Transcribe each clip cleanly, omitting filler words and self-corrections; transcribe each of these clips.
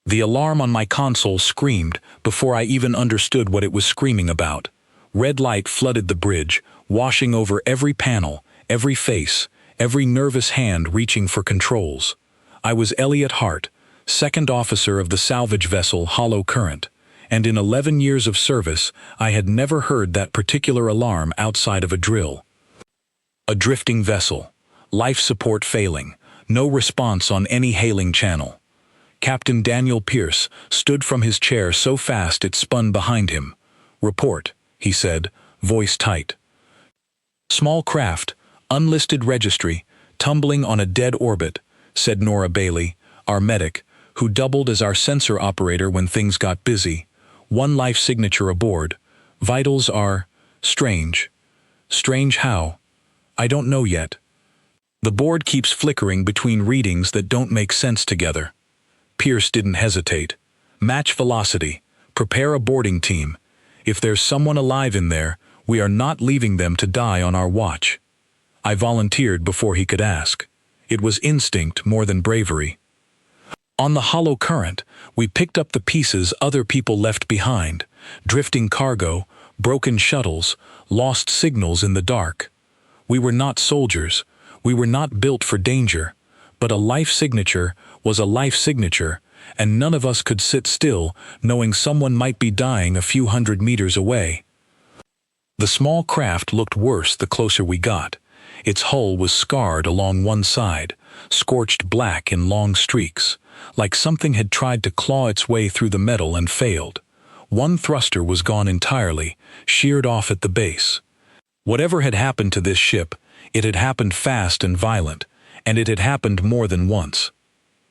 The alarm on my console screamed before I even understood what it was screaming about. Red light flooded the bridge, washing over every panel, every face, every nervous hand reaching for controls. I was Elliot Hart, second officer of the salvage vessel Hollow Current, and in 11 years of service I had never heard that particular alarm outside of a drill. A drifting vessel, life support failing, no response on any hailing channel. Captain Daniel Pierce stood from his chair so fast it spun behind him. "Report," he said, voice tight. "Small craft, unlisted registry, tumbling on a dead orbit," said Nora Bailey, our medic, who doubled as our sensor operator when things got busy. "One life signature aboard. Vitals are strange." "Strange how?" "I don't know yet. The board keeps flickering between readings that don't make sense together." Pierce didn't hesitate. "Match velocity. Prepare a boarding team. If there's someone alive in there, we are not leaving them to die on our watch." I volunteered before he could ask. It was instinct more than bravery. On the Hollow Current, we picked up the pieces other people left behind: drifting cargo, broken shuttles, lost signals in the dark. We were not soldiers. We were not built for danger. But a life signature was a life signature, and none of us could sit still knowing someone might be dying a few hundred meters away. The small craft looked worse the closer we got. Its hull was scarred along one side, scorched black in long streaks, like something had tried to claw its way through the metal and failed. One thruster was gone entirely, sheared off at the base. Whatever had happened to this ship, it had happened fast and violent, and it had happened more than once.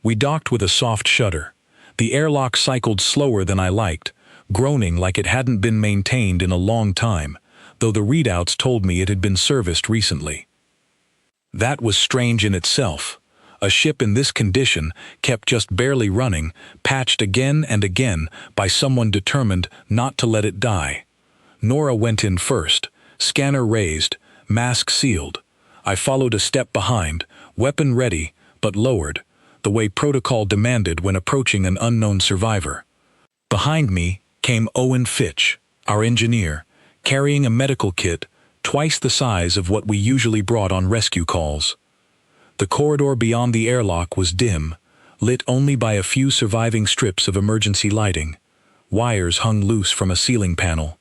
We docked with a soft shudder. The airlock cycled slower than I liked, groaning like it hadn't been maintained in a long time, though the readouts told me it had been serviced recently. That was strange in itself. A ship in this condition kept just barely running, patched again and again by someone determined not to let it die. Nora went in first, scanner raised, mask sealed. I followed a step behind, weapon ready, but lowered, the way protocol demanded when approaching an unknown survivor. Behind me came Owen Fitch, our engineer, carrying a medical kit twice the size of what we usually brought on rescue calls. The corridor beyond the airlock was dim, lit only by a few surviving strips of emergency lighting. Wires hung loose from a ceiling panel.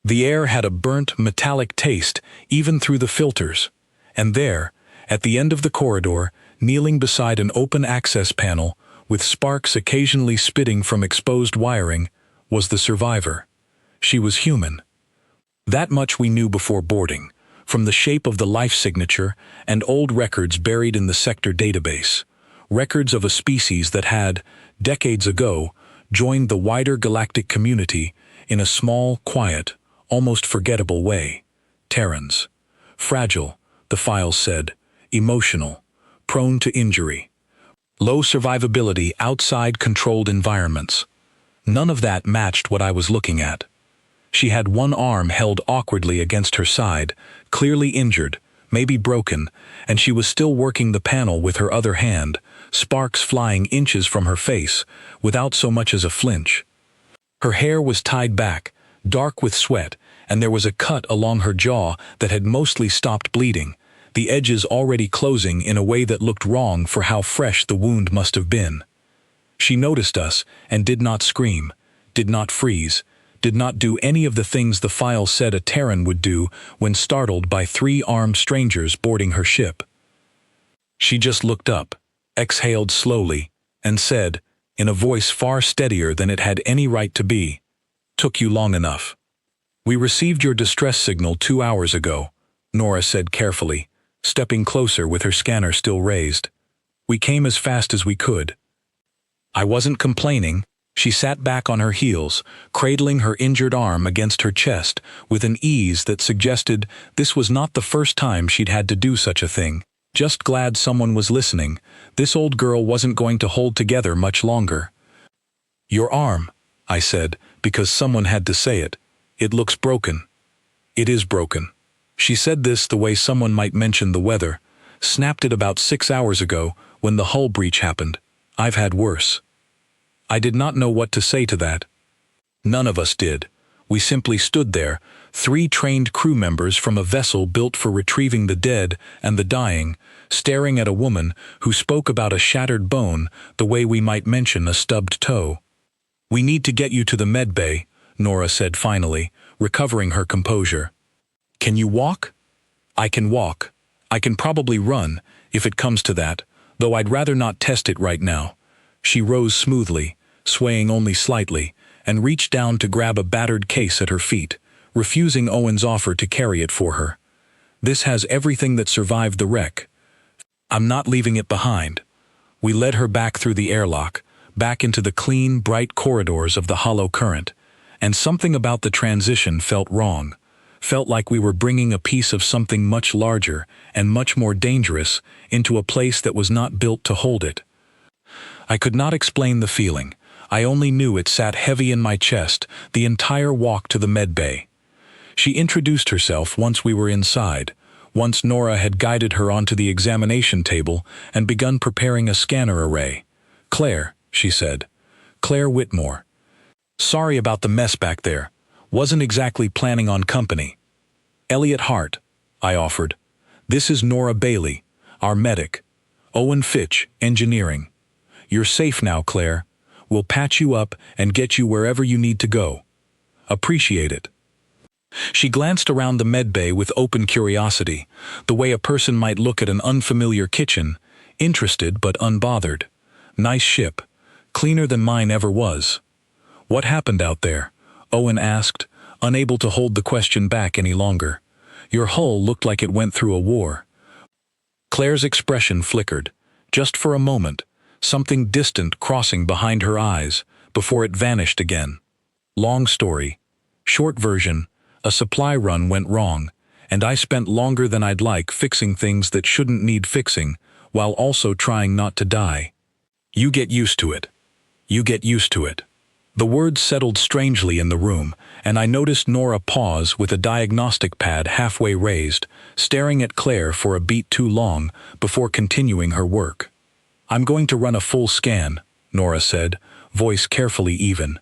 The air had a burnt, metallic taste even through the filters. And there, at the end of the corridor, kneeling beside an open access panel, with sparks occasionally spitting from exposed wiring, was the survivor. She was human. That much we knew before boarding, from the shape of the life signature and old records buried in the sector database. Records of a species that had, decades ago, joined the wider galactic community in a small, quiet, almost forgettable way. Terrans. Fragile, the files said, emotional, prone to injury. Low survivability outside controlled environments. None of that matched what I was looking at. She had one arm held awkwardly against her side, clearly injured, maybe broken, and she was still working the panel with her other hand, sparks flying inches from her face, without so much as a flinch. Her hair was tied back, dark with sweat, and there was a cut along her jaw that had mostly stopped bleeding, the edges already closing in a way that looked wrong for how fresh the wound must have been. She noticed us and did not scream, did not freeze, did not do any of the things the file said a Terran would do when startled by 3 armed strangers boarding her ship. She just looked up, exhaled slowly, and said, in a voice far steadier than it had any right to be, "Took you long enough." "We received your distress signal 2 hours ago," Nora said carefully, stepping closer with her scanner still raised. "We came as fast as we could." I wasn't complaining. She sat back on her heels, cradling her injured arm against her chest with an ease that suggested this was not the first time she'd had to do such a thing. Just glad someone was listening. This old girl wasn't going to hold together much longer. "Your arm," I said, because someone had to say it. "It looks broken." "It is broken." She said this the way someone might mention the weather. "Snapped it about 6 hours ago when the hull breach happened. I've had worse." I did not know what to say to that. None of us did. We simply stood there, 3 trained crew members from a vessel built for retrieving the dead and the dying, staring at a woman who spoke about a shattered bone the way we might mention a stubbed toe. "We need to get you to the med bay," Nora said finally, recovering her composure. "Can you walk?" "I can walk. I can probably run, if it comes to that, though I'd rather not test it right now." She rose smoothly, swaying only slightly, and reached down to grab a battered case at her feet, refusing Owen's offer to carry it for her. "This has everything that survived the wreck. I'm not leaving it behind." We led her back through the airlock, back into the clean, bright corridors of the hollow current, and something about the transition felt wrong. Felt like we were bringing a piece of something much larger and much more dangerous into a place that was not built to hold it. I could not explain the feeling. I only knew it sat heavy in my chest the entire walk to the med bay. She introduced herself once we were inside, once Nora had guided her onto the examination table and begun preparing a scanner array. "Claire," she said. "Claire Whitmore. Sorry about the mess back there. Wasn't exactly planning on company." "Elliot Hart," I offered. "This is Nora Bailey, our medic. Owen Fitch, engineering. You're safe now, Claire. We'll patch you up and get you wherever you need to go. Appreciate it." She glanced around the med bay with open curiosity, the way a person might look at an unfamiliar kitchen, interested but unbothered. "Nice ship. Cleaner than mine ever was." "What happened out there?" Owen asked, unable to hold the question back any longer. "Your hull looked like it went through a war." Claire's expression flickered, just for a moment, something distant crossing behind her eyes, before it vanished again. "Long story. Short version, a supply run went wrong, and I spent longer than I'd like fixing things that shouldn't need fixing, while also trying not to die. You get used to it. You get used to it." The words settled strangely in the room, and I noticed Nora pause with a diagnostic pad halfway raised, staring at Claire for a beat too long before continuing her work. "I'm going to run a full scan," Nora said, voice carefully even.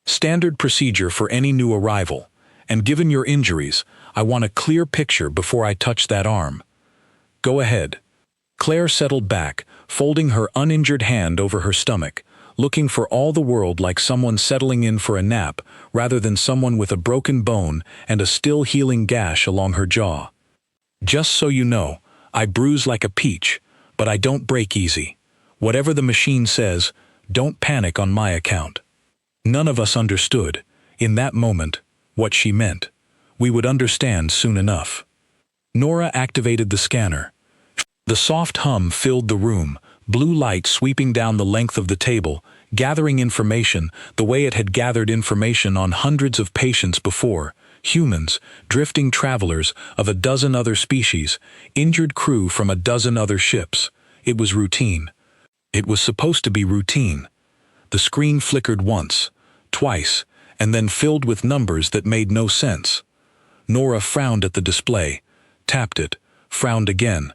"Standard procedure for any new arrival, and given your injuries, I want a clear picture before I touch that arm." "Go ahead." Claire settled back, folding her uninjured hand over her stomach, looking for all the world like someone settling in for a nap rather than someone with a broken bone and a still healing gash along her jaw. "Just so you know, I bruise like a peach, but I don't break easy. Whatever the machine says, don't panic on my account." None of us understood, in that moment, what she meant. We would understand soon enough. Nora activated the scanner. The soft hum filled the room, blue light sweeping down the length of the table, gathering information the way it had gathered information on hundreds of patients before, humans, drifting travelers of a dozen other species, injured crew from a dozen other ships. It was routine. It was supposed to be routine. The screen flickered once, twice, and then filled with numbers that made no sense. Nora frowned at the display, tapped it, frowned again.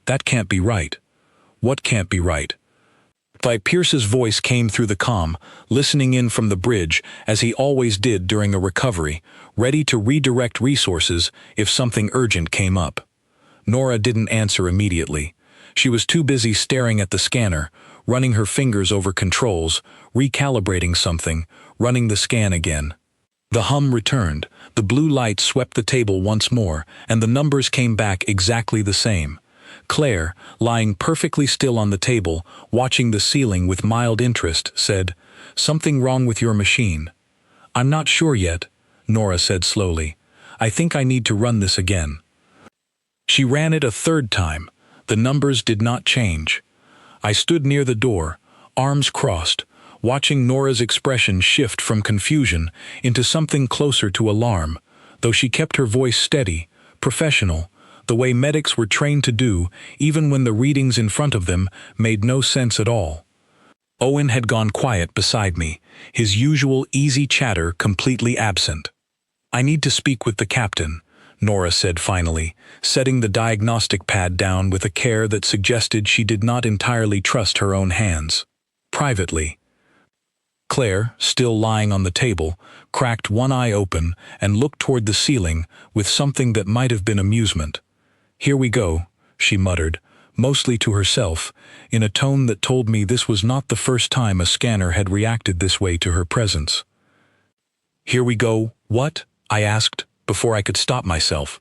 "That can't be right." "What can't be right?" Pierce's voice came through the comm, listening in from the bridge as he always did during a recovery, ready to redirect resources if something urgent came up. Nora didn't answer immediately. She was too busy staring at the scanner, running her fingers over controls, recalibrating something, running the scan again. The hum returned, the blue light swept the table once more, and the numbers came back exactly the same. Claire, lying perfectly still on the table, watching the ceiling with mild interest, said, "Something wrong with your machine." "I'm not sure yet," Nora said slowly. "I think I need to run this again." She ran it a third time. The numbers did not change. I stood near the door, arms crossed, watching Nora's expression shift from confusion into something closer to alarm, though she kept her voice steady, professional, the way medics were trained to do even when the readings in front of them made no sense at all. Owen had gone quiet beside me, his usual easy chatter completely absent. "I need to speak with the captain," Nora said finally, setting the diagnostic pad down with a care that suggested she did not entirely trust her own hands. "Privately." Claire, still lying on the table, cracked one eye open and looked toward the ceiling with something that might have been amusement. "Here we go," she muttered, mostly to herself, in a tone that told me this was not the first time a scanner had reacted this way to her presence. "Here we go, what?" I asked, before I could stop myself.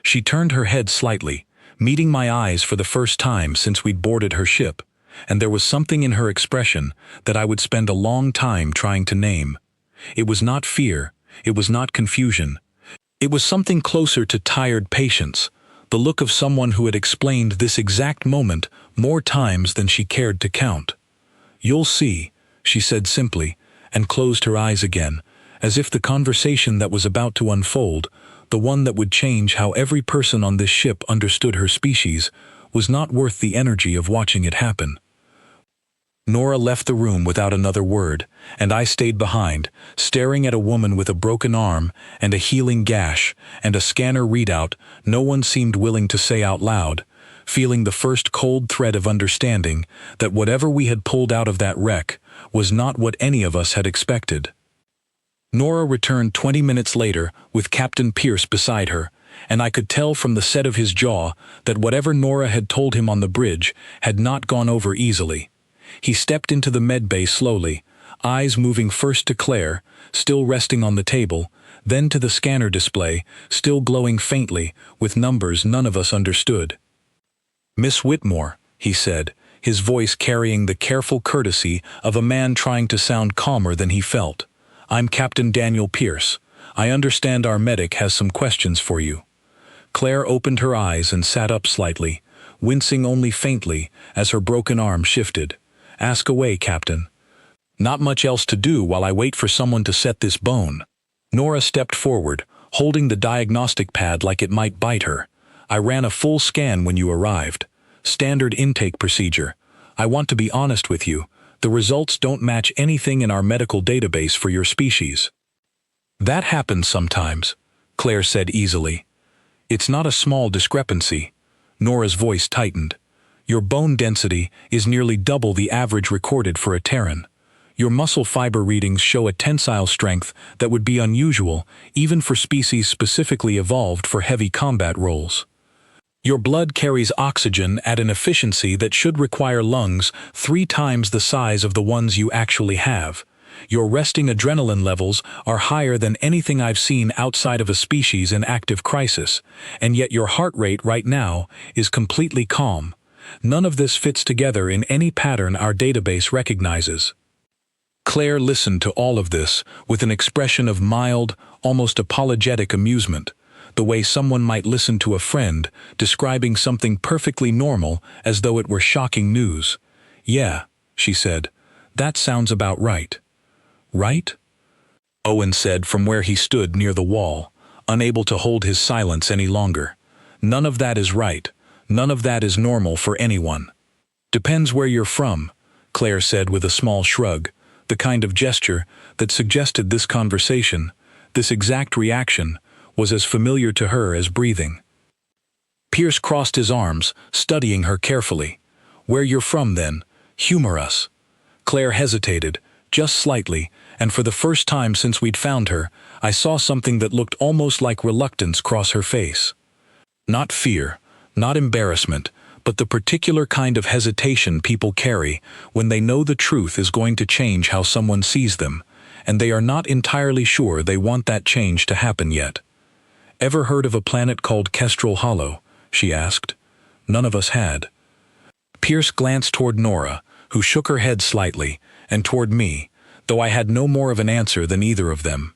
She turned her head slightly, meeting my eyes for the first time since we'd boarded her ship, and there was something in her expression that I would spend a long time trying to name. It was not fear, it was not confusion. It was something closer to tired patience, the look of someone who had explained this exact moment more times than she cared to count. "You'll see," she said simply, and closed her eyes again, as if the conversation that was about to unfold, the one that would change how every person on this ship understood her species, was not worth the energy of watching it happen. Nora left the room without another word, and I stayed behind, staring at a woman with a broken arm and a healing gash and a scanner readout no one seemed willing to say out loud, feeling the first cold thread of understanding that whatever we had pulled out of that wreck was not what any of us had expected. Nora returned 20 minutes later with Captain Pierce beside her, and I could tell from the set of his jaw that whatever Nora had told him on the bridge had not gone over easily. He stepped into the medbay slowly, eyes moving first to Claire, still resting on the table, then to the scanner display, still glowing faintly, with numbers none of us understood. "Miss Whitmore," he said, his voice carrying the careful courtesy of a man trying to sound calmer than he felt. "I'm Captain Daniel Pierce. I understand our medic has some questions for you." Claire opened her eyes and sat up slightly, wincing only faintly as her broken arm shifted. "Ask away, Captain." "Not much else to do while I wait for someone to set this bone." Nora stepped forward, holding the diagnostic pad like it might bite her. "I ran a full scan when you arrived. Standard intake procedure. I want to be honest with you. The results don't match anything in our medical database for your species." "That happens sometimes," Claire said easily. "It's not a small discrepancy." Nora's voice tightened. "Your bone density is nearly double the average recorded for a Terran. Your muscle fiber readings show a tensile strength that would be unusual even for species specifically evolved for heavy combat roles. Your blood carries oxygen at an efficiency that should require lungs 3 times the size of the ones you actually have. Your resting adrenaline levels are higher than anything I've seen outside of a species in active crisis, and yet your heart rate right now is completely calm. None of this fits together in any pattern our database recognizes." Claire listened to all of this with an expression of mild, almost apologetic amusement, the way someone might listen to a friend describing something perfectly normal as though it were shocking news. "Yeah," she said, "that sounds about right." "Right?" Owen said from where he stood near the wall, unable to hold his silence any longer. "None of that is right. None of that is normal for anyone." "Depends where you're from," Claire said with a small shrug, the kind of gesture that suggested this conversation, this exact reaction, was as familiar to her as breathing. Pierce crossed his arms, studying her carefully. "Where you're from, then. Humor us." Claire hesitated, just slightly, and for the first time since we'd found her, I saw something that looked almost like reluctance cross her face. Not fear, not embarrassment, but the particular kind of hesitation people carry when they know the truth is going to change how someone sees them, and they are not entirely sure they want that change to happen yet. "Ever heard of a planet called Kestrel Hollow?" she asked. None of us had. Pierce glanced toward Nora, who shook her head slightly, and toward me, though I had no more of an answer than either of them.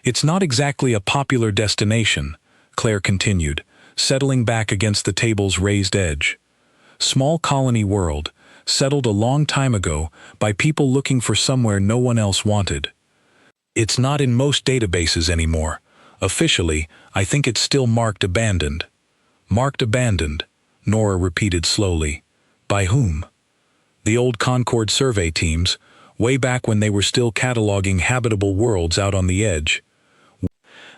"It's not exactly a popular destination," Claire continued, settling back against the table's raised edge. "Small colony world, settled a long time ago by people looking for somewhere no one else wanted. It's not in most databases anymore. Officially, I think it's still marked abandoned." "Marked abandoned," Nora repeated slowly. "By whom?" "The old Concord survey teams, way back when they were still cataloging habitable worlds out on the edge.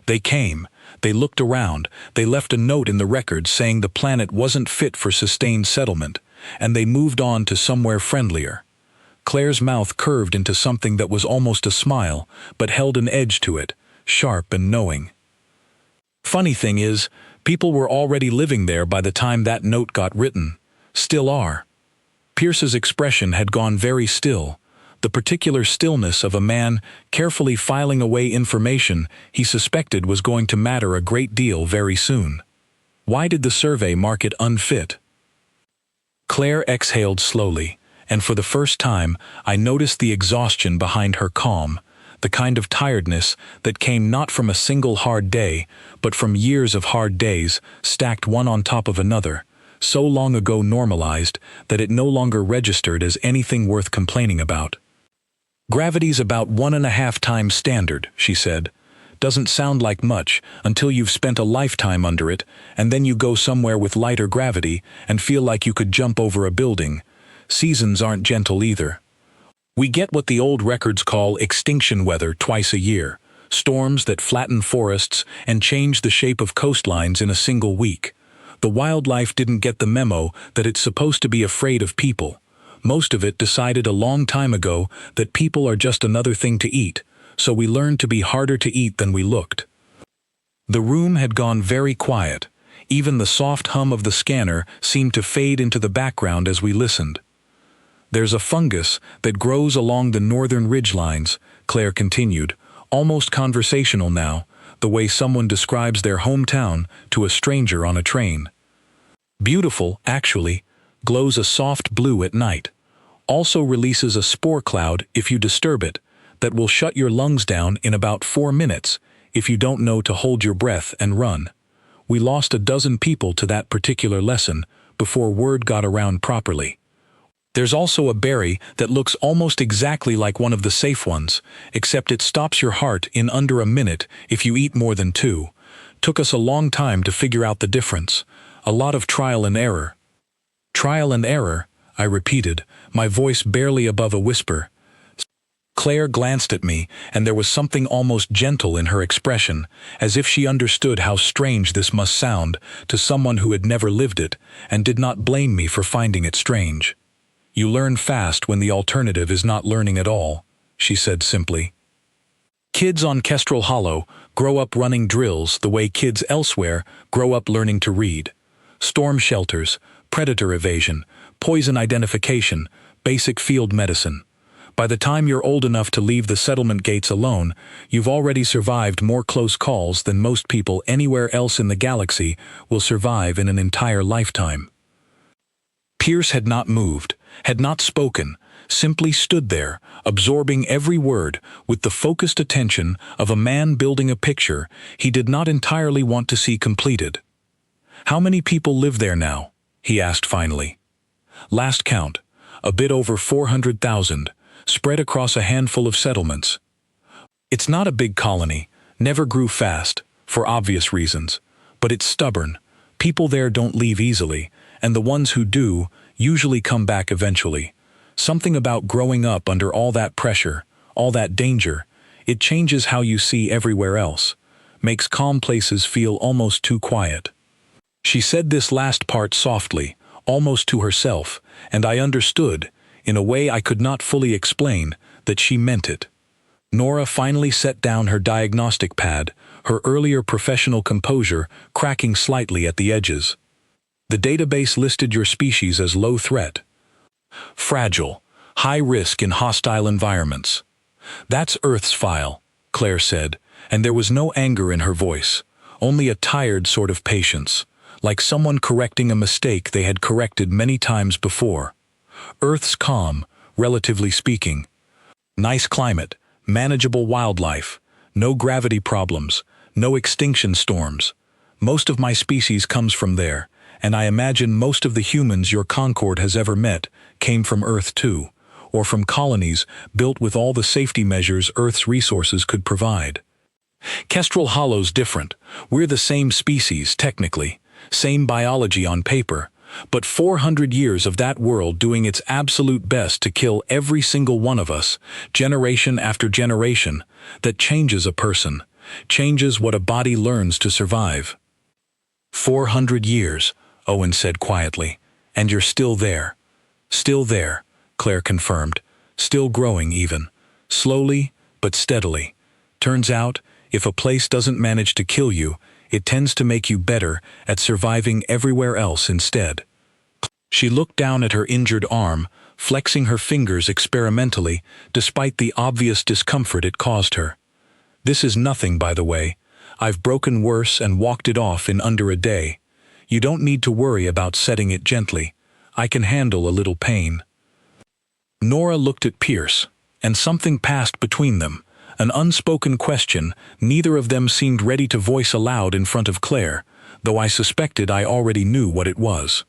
They came, they looked around, they left a note in the records saying the planet wasn't fit for sustained settlement, and they moved on to somewhere friendlier." Claire's mouth curved into something that was almost a smile, but held an edge to it, sharp and knowing. Funny thing is, people were already living there by the time that note got written. Still are. Pierce's expression had gone very still, the particular stillness of a man carefully filing away information he suspected was going to matter a great deal very soon. Why did the survey mark it unfit? Claire exhaled slowly, and for the first time I noticed the exhaustion behind her calm, the kind of tiredness that came not from a single hard day, but from years of hard days stacked one on top of another, so long ago normalized that it no longer registered as anything worth complaining about. "Gravity's about 1.5 times standard," she said. "Doesn't sound like much until you've spent a lifetime under it, and then you go somewhere with lighter gravity and feel like you could jump over a building. Seasons aren't gentle either. We get what the old records call extinction weather twice a year, storms that flatten forests and change the shape of coastlines in a single week. The wildlife didn't get the memo that it's supposed to be afraid of people. Most of it decided a long time ago that people are just another thing to eat, so we learned to be harder to eat than we looked." The room had gone very quiet. Even the soft hum of the scanner seemed to fade into the background as we listened. "There's a fungus that grows along the northern ridgelines," Claire continued, almost conversational now, the way someone describes their hometown to a stranger on a train. "Beautiful, actually, glows a soft blue at night. Also releases a spore cloud if you disturb it, that will shut your lungs down in about 4 minutes if you don't know to hold your breath and run. We lost a dozen people to that particular lesson before word got around properly. There's also a berry that looks almost exactly like one of the safe ones, except it stops your heart in under a minute if you eat more than 2. Took us a long time to figure out the difference. A lot of trial and error." "Trial and error," I repeated, my voice barely above a whisper. Claire glanced at me, and there was something almost gentle in her expression, as if she understood how strange this must sound to someone who had never lived it, and did not blame me for finding it strange. "You learn fast when the alternative is not learning at all," she said simply. "Kids on Kestrel Hollow grow up running drills the way kids elsewhere grow up learning to read. Storm shelters, predator evasion, poison identification, basic field medicine. By the time you're old enough to leave the settlement gates alone, you've already survived more close calls than most people anywhere else in the galaxy will survive in an entire lifetime." Pierce had not moved, had not spoken, simply stood there, absorbing every word with the focused attention of a man building a picture he did not entirely want to see completed. "How many people live there now?" he asked finally. "Last count, a bit over 400,000, spread across a handful of settlements. It's not a big colony, never grew fast, for obvious reasons, but it's stubborn. People there don't leave easily, and the ones who do usually come back eventually. Something about growing up under all that pressure, all that danger, it changes how you see everywhere else, makes calm places feel almost too quiet." She said this last part softly, almost to herself, and I understood, in a way I could not fully explain, that she meant it. Nora finally set down her diagnostic pad, her earlier professional composure cracking slightly at the edges. "The database listed your species as low threat. Fragile, high risk in hostile environments. That's Earth's file," Claire said, and there was no anger in her voice, only a tired sort of patience, like someone correcting a mistake they had corrected many times before. "Earth's calm, relatively speaking. Nice climate, manageable wildlife, no gravity problems, no extinction storms. Most of my species comes from there, and I imagine most of the humans your Concord has ever met came from Earth too, or from colonies built with all the safety measures Earth's resources could provide. Kestrel Hollow's different. We're the same species, technically, same biology on paper, but 400 years of that world doing its absolute best to kill every single one of us, generation after generation, that changes a person, changes what a body learns to survive." 400 years, Owen said quietly, "and you're still there." "Still there," Claire confirmed, Still growing even. Slowly, but steadily. Turns out, if a place doesn't manage to kill you, it tends to make you better at surviving everywhere else instead. She looked down at her injured arm, flexing her fingers experimentally, despite the obvious discomfort it caused her. This is nothing, by the way. I've broken worse and walked it off in under a day. You don't need to worry about setting it gently. I can handle a little pain. Nora looked at Pierce, and something passed between them. An unspoken question neither of them seemed ready to voice aloud in front of Claire, though I suspected I already knew what it was.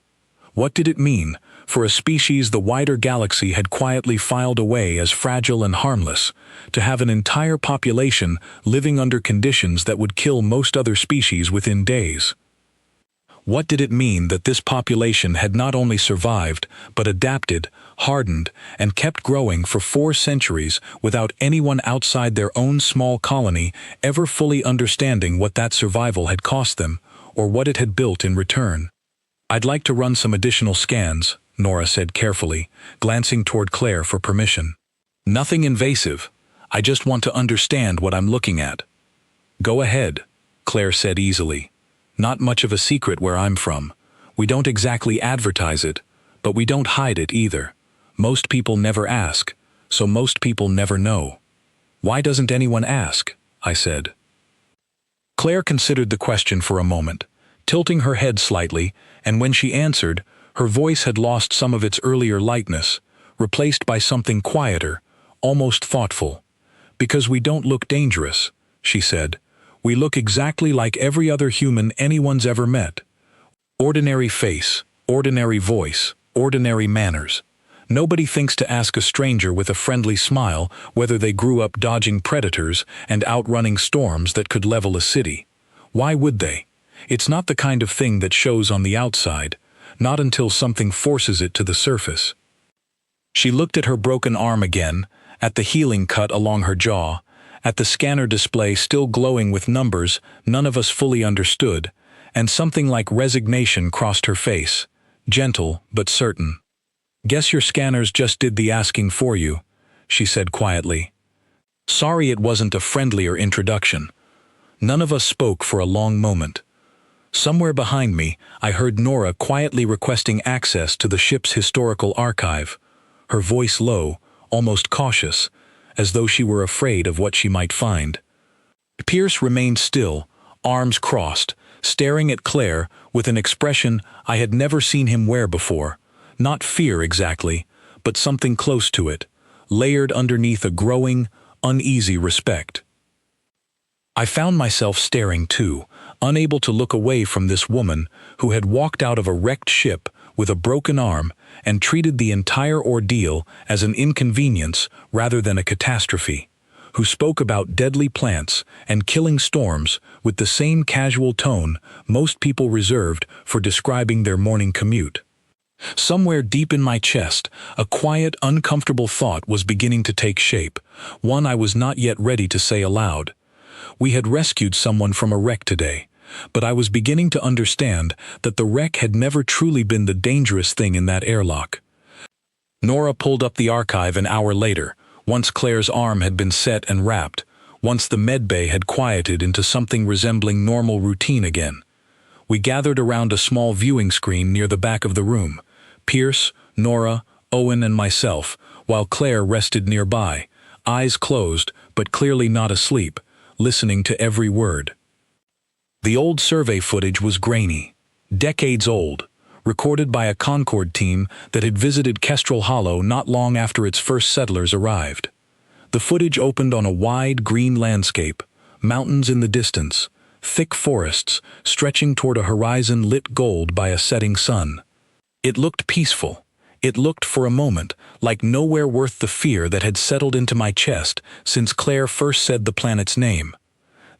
What did it mean, for a species the wider galaxy had quietly filed away as fragile and harmless, to have an entire population living under conditions that would kill most other species within days? What did it mean that this population had not only survived, but adapted, hardened, and kept growing for 4 centuries without anyone outside their own small colony ever fully understanding what that survival had cost them, or what it had built in return? "I'd like to run some additional scans," Nora said carefully, glancing toward Claire for permission. "Nothing invasive. I just want to understand what I'm looking at." "Go ahead," Claire said easily. "Not much of a secret where I'm from. We don't exactly advertise it, but we don't hide it either. Most people never ask, so most people never know." "Why doesn't anyone ask?" I said. Claire considered the question for a moment, tilting her head slightly, and when she answered, her voice had lost some of its earlier lightness, replaced by something quieter, almost thoughtful. "Because we don't look dangerous," she said. "We look exactly like every other human anyone's ever met. Ordinary face, ordinary voice, ordinary manners. Nobody thinks to ask a stranger with a friendly smile whether they grew up dodging predators and outrunning storms that could level a city. Why would they? It's not the kind of thing that shows on the outside, not until something forces it to the surface." She looked at her broken arm again, at the healing cut along her jaw, at the scanner display still glowing with numbers none of us fully understood, and something like resignation crossed her face, gentle but certain. "Guess your scanners just did the asking for you," she said quietly. Sorry it wasn't a friendlier introduction. None of us spoke for a long moment. Somewhere behind me, I heard Nora quietly requesting access to the ship's historical archive, her voice low, almost cautious, as though she were afraid of what she might find. Pierce remained still, arms crossed, staring at Claire with an expression I had never seen him wear before. Not fear exactly, but something close to it, layered underneath a growing, uneasy respect. I found myself staring too, unable to look away from this woman who had walked out of a wrecked ship with a broken arm and treated the entire ordeal as an inconvenience rather than a catastrophe, who spoke about deadly plants and killing storms with the same casual tone most people reserved for describing their morning commute. Somewhere deep in my chest, a quiet, uncomfortable thought was beginning to take shape, one I was not yet ready to say aloud. We had rescued someone from a wreck today, but I was beginning to understand that the wreck had never truly been the dangerous thing in that airlock. Nora pulled up the archive an hour later, once Claire's arm had been set and wrapped, once the medbay had quieted into something resembling normal routine again. We gathered around a small viewing screen near the back of the room, Pierce, Nora, Owen, and myself, while Claire rested nearby, eyes closed but clearly not asleep, listening to every word. The old survey footage was grainy, decades old, recorded by a Concord team that had visited Kestrel Hollow not long after its first settlers arrived. The footage opened on a wide green landscape, mountains in the distance, thick forests stretching toward a horizon lit gold by a setting sun. It looked peaceful. It looked for a moment like nowhere worth the fear that had settled into my chest since Claire first said the planet's name.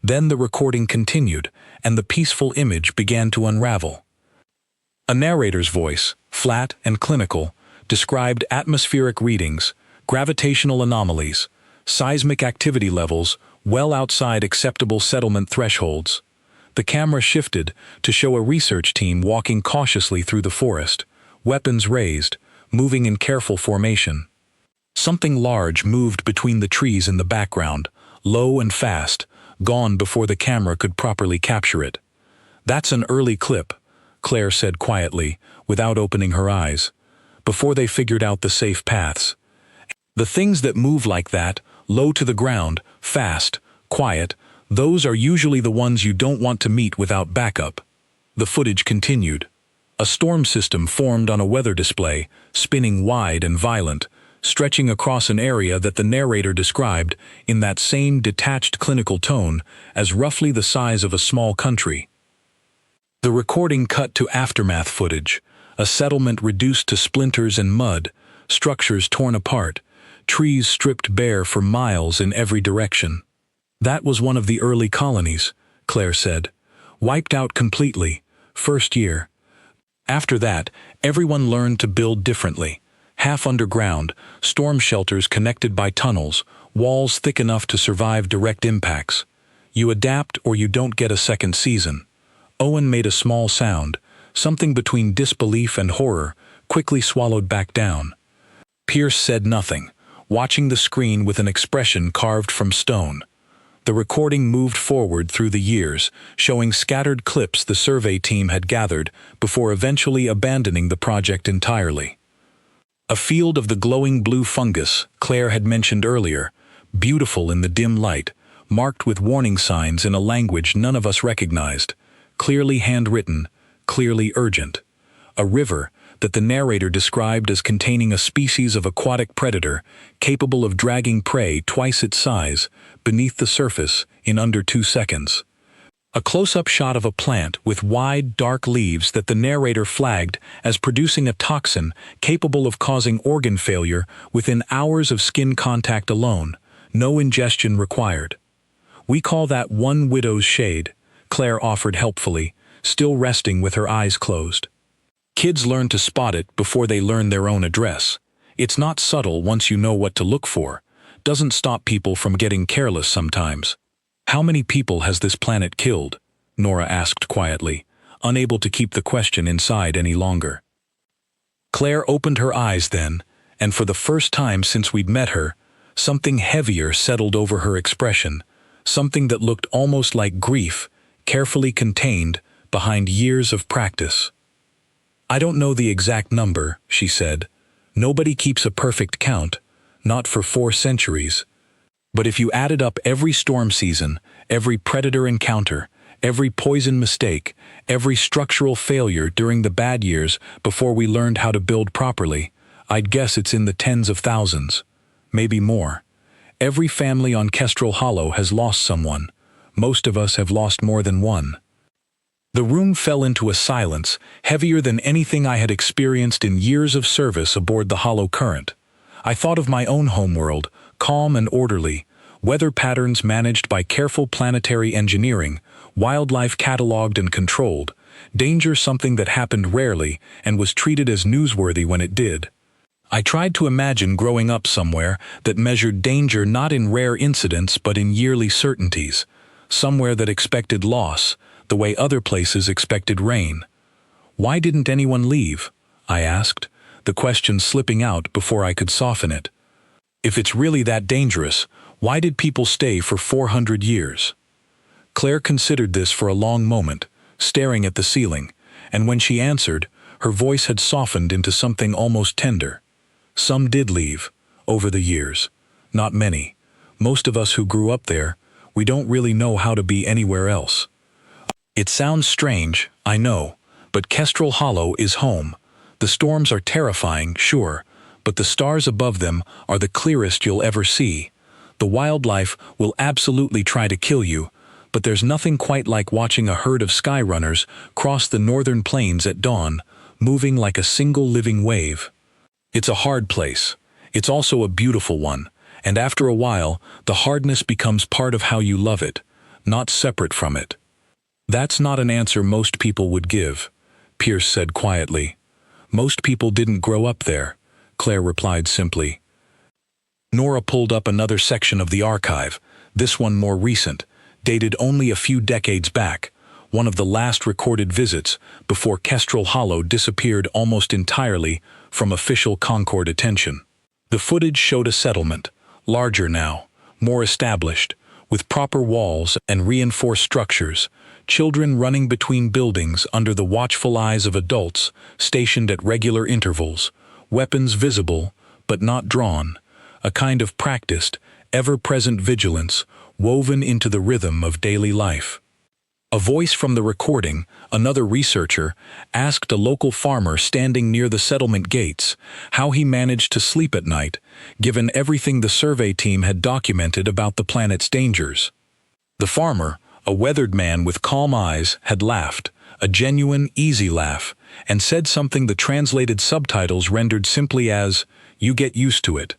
Then the recording continued, and the peaceful image began to unravel. A narrator's voice, flat and clinical, described atmospheric readings, gravitational anomalies, seismic activity levels well outside acceptable settlement thresholds. The camera shifted to show a research team walking cautiously through the forest, weapons raised, moving in careful formation. Something large moved between the trees in the background, low and fast, gone before the camera could properly capture it. "That's an early clip," Claire said quietly, without opening her eyes, before they figured out the safe paths. "The things that move like that, low to the ground, fast, quiet, those are usually the ones you don't want to meet without backup." The footage continued. A storm system formed on a weather display, spinning wide and violent, stretching across an area that the narrator described, in that same detached clinical tone, as roughly the size of a small country. The recording cut to aftermath footage, a settlement reduced to splinters and mud, structures torn apart, trees stripped bare for miles in every direction. "That was one of the early colonies," Claire said. "Wiped out completely, first year. After that, everyone learned to build differently. Half underground, storm shelters connected by tunnels, walls thick enough to survive direct impacts. You adapt or you don't get a second season." Owen made a small sound, something between disbelief and horror, quickly swallowed back down. Pierce said nothing, watching the screen with an expression carved from stone. The recording moved forward through the years, showing scattered clips the survey team had gathered before eventually abandoning the project entirely. A field of the glowing blue fungus Claire had mentioned earlier, beautiful in the dim light, marked with warning signs in a language none of us recognized, clearly handwritten, clearly urgent. A river that the narrator described as containing a species of aquatic predator capable of dragging prey twice its size beneath the surface in under 2 seconds. A close-up shot of a plant with wide, dark leaves that the narrator flagged as producing a toxin capable of causing organ failure within hours of skin contact alone, no ingestion required. "We call that one widow's shade," Claire offered helpfully, still resting with her eyes closed. "Kids learn to spot it before they learn their own address. It's not subtle once you know what to look for. Doesn't stop people from getting careless sometimes." "How many people has this planet killed?" Nora asked quietly, unable to keep the question inside any longer. Claire opened her eyes then, and for the first time since we'd met her, something heavier settled over her expression, something that looked almost like grief, carefully contained behind years of practice. "I don't know the exact number," she said. "Nobody keeps a perfect count, not for 4 centuries. But if you added up every storm season, every predator encounter, every poison mistake, every structural failure during the bad years before we learned how to build properly, I'd guess it's in the tens of thousands, maybe more. Every family on Kestrel Hollow has lost someone. Most of us have lost more than one." The room fell into a silence heavier than anything I had experienced in years of service aboard the Hollow Current. I thought of my own homeworld, calm and orderly, weather patterns managed by careful planetary engineering, wildlife catalogued and controlled, danger something that happened rarely and was treated as newsworthy when it did. I tried to imagine growing up somewhere that measured danger not in rare incidents but in yearly certainties, somewhere that expected loss, the way other places expected rain. "Why didn't anyone leave?" I asked, the question slipping out before I could soften it. "If it's really that dangerous, why did people stay for 400 years? Claire considered this for a long moment, staring at the ceiling, and when she answered, her voice had softened into something almost tender. "Some did leave, over the years. Not many. Most of us who grew up there, we don't really know how to be anywhere else. It sounds strange, I know, but Kestrel Hollow is home. The storms are terrifying, sure, but the stars above them are the clearest you'll ever see. The wildlife will absolutely try to kill you, but there's nothing quite like watching a herd of skyrunners cross the northern plains at dawn, moving like a single living wave. It's a hard place. It's also a beautiful one, and after a while, the hardness becomes part of how you love it, not separate from it." "That's not an answer most people would give," Pierce said quietly. "Most people didn't grow up there," Claire replied simply. Nora pulled up another section of the archive, this one more recent, dated only a few decades back, one of the last recorded visits before Kestrel Hollow disappeared almost entirely from official Concord attention. The footage showed a settlement, larger now, more established, with proper walls and reinforced structures, children running between buildings under the watchful eyes of adults stationed at regular intervals, weapons visible but not drawn, a kind of practiced, ever-present vigilance woven into the rhythm of daily life. A voice from the recording, another researcher, asked a local farmer standing near the settlement gates how he managed to sleep at night, given everything the survey team had documented about the planet's dangers. The farmer, a weathered man with calm eyes, had laughed, a genuine, easy laugh, and said something the translated subtitles rendered simply as, "You get used to it."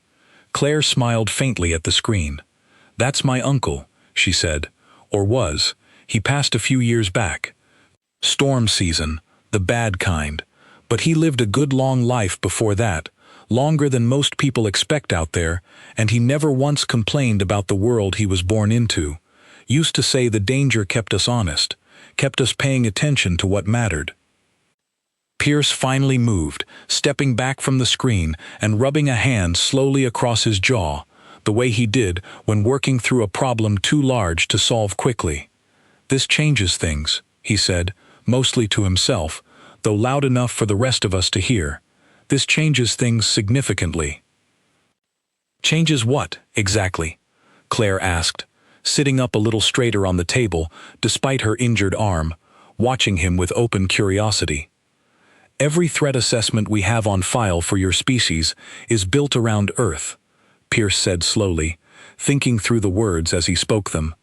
Claire smiled faintly at the screen. "That's my uncle," she said, "or was. He passed a few years back. Storm season, the bad kind. But he lived a good long life before that, longer than most people expect out there, and he never once complained about the world he was born into. Used to say the danger kept us honest, kept us paying attention to what mattered." Pierce finally moved, stepping back from the screen and rubbing a hand slowly across his jaw, the way he did when working through a problem too large to solve quickly. "This changes things," he said, mostly to himself, though loud enough for the rest of us to hear. "This changes things significantly." "Changes what, exactly?" Claire asked, sitting up a little straighter on the table, despite her injured arm, watching him with open curiosity. "Every threat assessment we have on file for your species is built around Earth," Pierce said slowly, thinking through the words as he spoke them.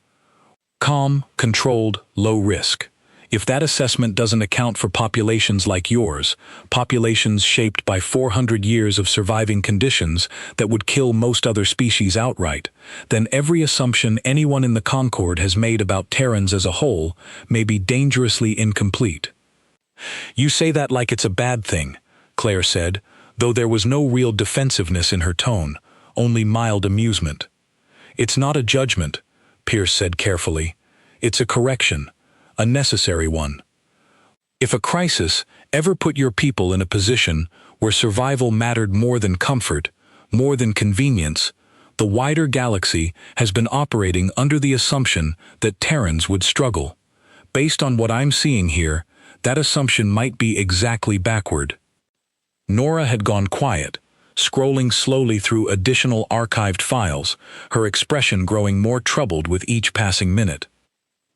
"Calm, controlled, low risk. If that assessment doesn't account for populations like yours, populations shaped by 400 years of surviving conditions that would kill most other species outright, then every assumption anyone in the Concord has made about Terrans as a whole may be dangerously incomplete." "You say that like it's a bad thing," Claire said, though there was no real defensiveness in her tone, only mild amusement. "It's not a judgment," Pierce said carefully. "It's a correction, a necessary one. If a crisis ever put your people in a position where survival mattered more than comfort, more than convenience, the wider galaxy has been operating under the assumption that Terrans would struggle. Based on what I'm seeing here, that assumption might be exactly backward." Nora had gone quiet, scrolling slowly through additional archived files, her expression growing more troubled with each passing minute.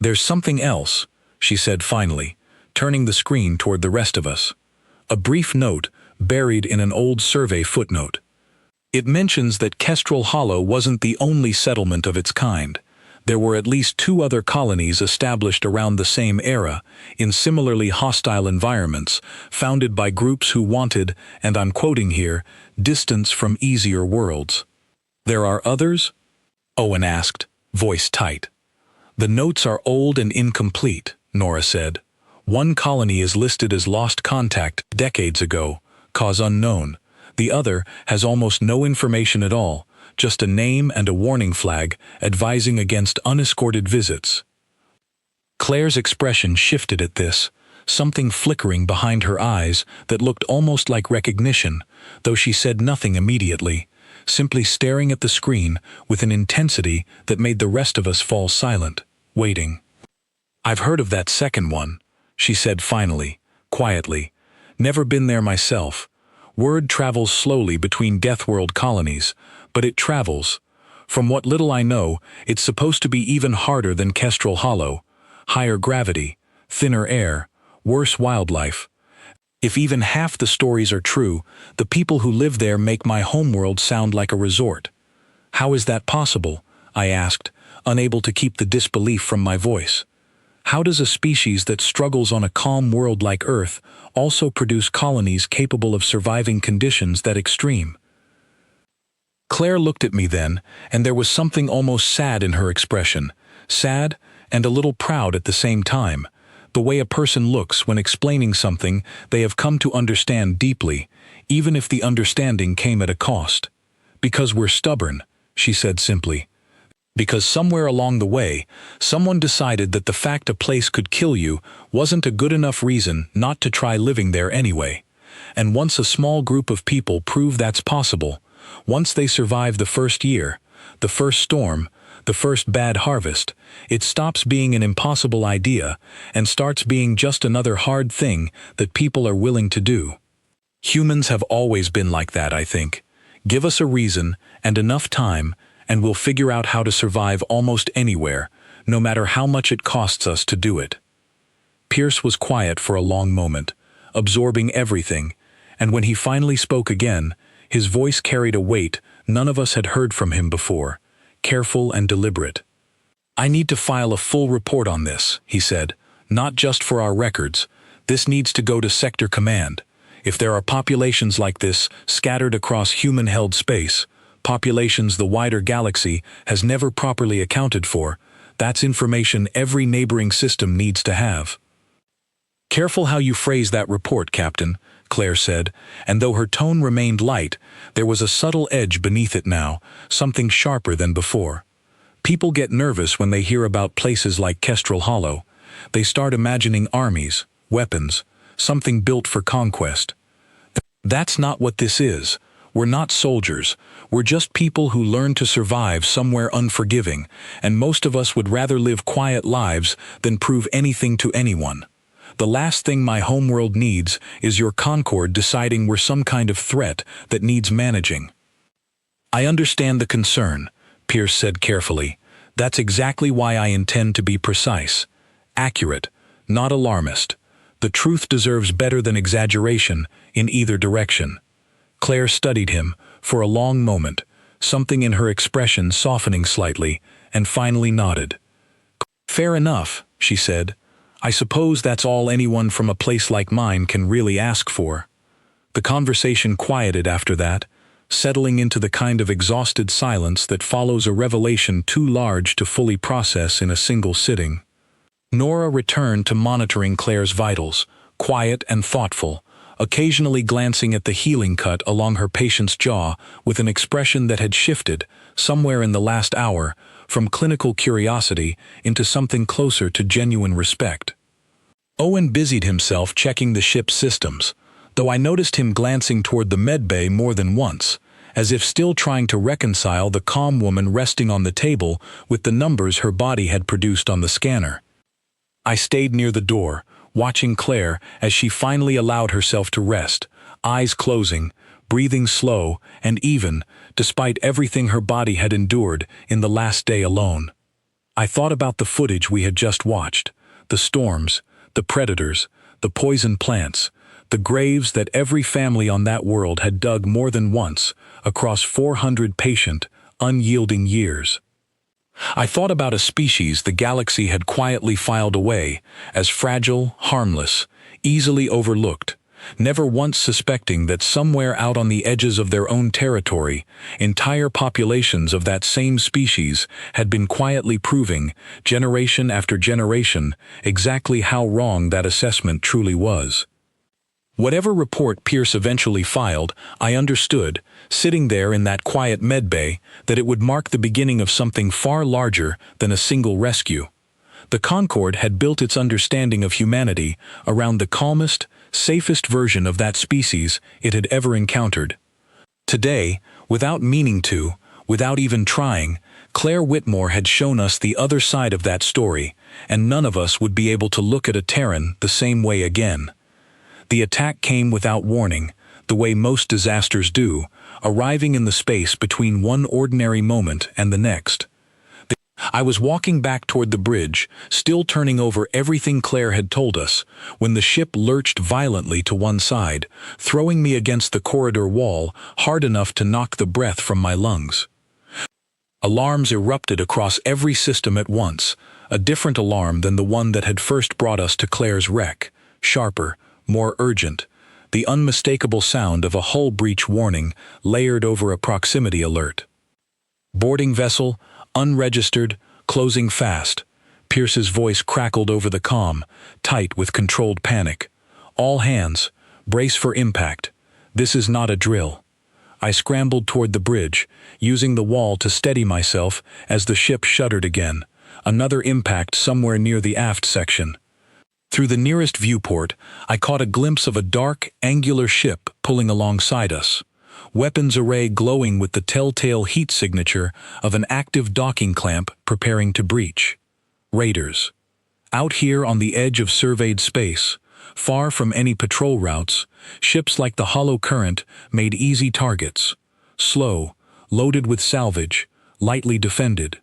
"There's something else," she said finally, turning the screen toward the rest of us. "A brief note buried in an old survey footnote. It mentions that Kestrel Hollow wasn't the only settlement of its kind. There were at least 2 other colonies established around the same era, in similarly hostile environments, founded by groups who wanted, and I'm quoting here, distance from easier worlds." "There are others?" Owen asked, voice tight. "The notes are old and incomplete," Nora said. "One colony is listed as lost contact decades ago, cause unknown. The other has almost no information at all, just a name and a warning flag advising against unescorted visits." Claire's expression shifted at this, something flickering behind her eyes that looked almost like recognition, though she said nothing immediately, simply staring at the screen with an intensity that made the rest of us fall silent, waiting. "I've heard of that second one," she said finally, quietly. "Never been there myself. Word travels slowly between Deathworld colonies, but it travels. From what little I know, it's supposed to be even harder than Kestrel Hollow. Higher gravity, thinner air, worse wildlife. If even half the stories are true, the people who live there make my homeworld sound like a resort." "How is that possible?" I asked, unable to keep the disbelief from my voice. "How does a species that struggles on a calm world like Earth also produce colonies capable of surviving conditions that extreme?" Claire looked at me then, and there was something almost sad in her expression, sad and a little proud at the same time, the way a person looks when explaining something they have come to understand deeply, even if the understanding came at a cost. "Because we're stubborn," she said simply. "Because somewhere along the way, someone decided that the fact a place could kill you wasn't a good enough reason not to try living there anyway. And once a small group of people prove that's possible, Once they survive the first year, the first storm, the first bad harvest, it stops being an impossible idea and starts being just another hard thing that people are willing to do. Humans have always been like that, I think. Give us a reason and enough time, and we'll figure out how to survive almost anywhere, no matter how much it costs us to do it. Pierce was quiet for a long moment, absorbing everything, and when he finally spoke again, his voice carried a weight none of us had heard from him before, careful and deliberate. "I need to file a full report on this," he said, "not just for our records. This needs to go to Sector Command. If there are populations like this scattered across human-held space, populations the wider galaxy has never properly accounted for, that's information every neighboring system needs to have." "Careful how you phrase that report, Captain," Claire said, and though her tone remained light, there was a subtle edge beneath it now, something sharper than before. People get nervous when they hear about places like Kestrel Hollow. They start imagining armies, weapons, something built for conquest. That's not what this is. We're not soldiers. We're just people who learn to survive somewhere unforgiving, and most of us would rather live quiet lives than prove anything to anyone. The last thing my homeworld needs is your Concord deciding we're some kind of threat that needs managing. "I understand the concern," Pierce said carefully. "That's exactly why I intend to be precise, accurate, not alarmist. The truth deserves better than exaggeration in either direction." Claire studied him for a long moment, something in her expression softening slightly, and finally nodded. "Fair enough," she said. "I suppose that's all anyone from a place like mine can really ask for." The conversation quieted after that, settling into the kind of exhausted silence that follows a revelation too large to fully process in a single sitting. Nora returned to monitoring Claire's vitals, quiet and thoughtful, occasionally glancing at the healing cut along her patient's jaw with an expression that had shifted, somewhere in the last hour, from clinical curiosity into something closer to genuine respect. Owen busied himself checking the ship's systems, though I noticed him glancing toward the medbay more than once, as if still trying to reconcile the calm woman resting on the table with the numbers her body had produced on the scanner. I stayed near the door, watching Claire as she finally allowed herself to rest, eyes closing, breathing slow and even, despite everything her body had endured in the last day alone. I thought about the footage we had just watched, the storms, the predators, the poison plants, the graves that every family on that world had dug more than once, across 400 patient, unyielding years. I thought about a species the galaxy had quietly filed away, as fragile, harmless, easily overlooked, never once suspecting that somewhere out on the edges of their own territory, entire populations of that same species had been quietly proving, generation after generation, exactly how wrong that assessment truly was. Whatever report Pierce eventually filed, I understood, sitting there in that quiet medbay, that it would mark the beginning of something far larger than a single rescue. The Concord had built its understanding of humanity around the calmest, safest version of that species it had ever encountered. Today, without meaning to, without even trying, Claire Whitmore had shown us the other side of that story, and none of us would be able to look at a Terran the same way again. The attack came without warning, the way most disasters do, arriving in the space between one ordinary moment and the next. I was walking back toward the bridge, still turning over everything Claire had told us, when the ship lurched violently to one side, throwing me against the corridor wall hard enough to knock the breath from my lungs. Alarms erupted across every system at once, a different alarm than the one that had first brought us to Claire's wreck, sharper, more urgent, the unmistakable sound of a hull breach warning layered over a proximity alert. "Boarding vessel, unregistered, closing fast." Pierce's voice crackled over the comm, tight with controlled panic. "All hands, brace for impact. This is not a drill." I scrambled toward the bridge, using the wall to steady myself as the ship shuddered again, another impact somewhere near the aft section. Through the nearest viewport, I caught a glimpse of a dark, angular ship pulling alongside us. weapons array glowing with the telltale heat signature of an active docking clamp preparing to breach. Raiders. Out here on the edge of surveyed space, far from any patrol routes, ships like the Hollow Current made easy targets. Slow, loaded with salvage, lightly defended.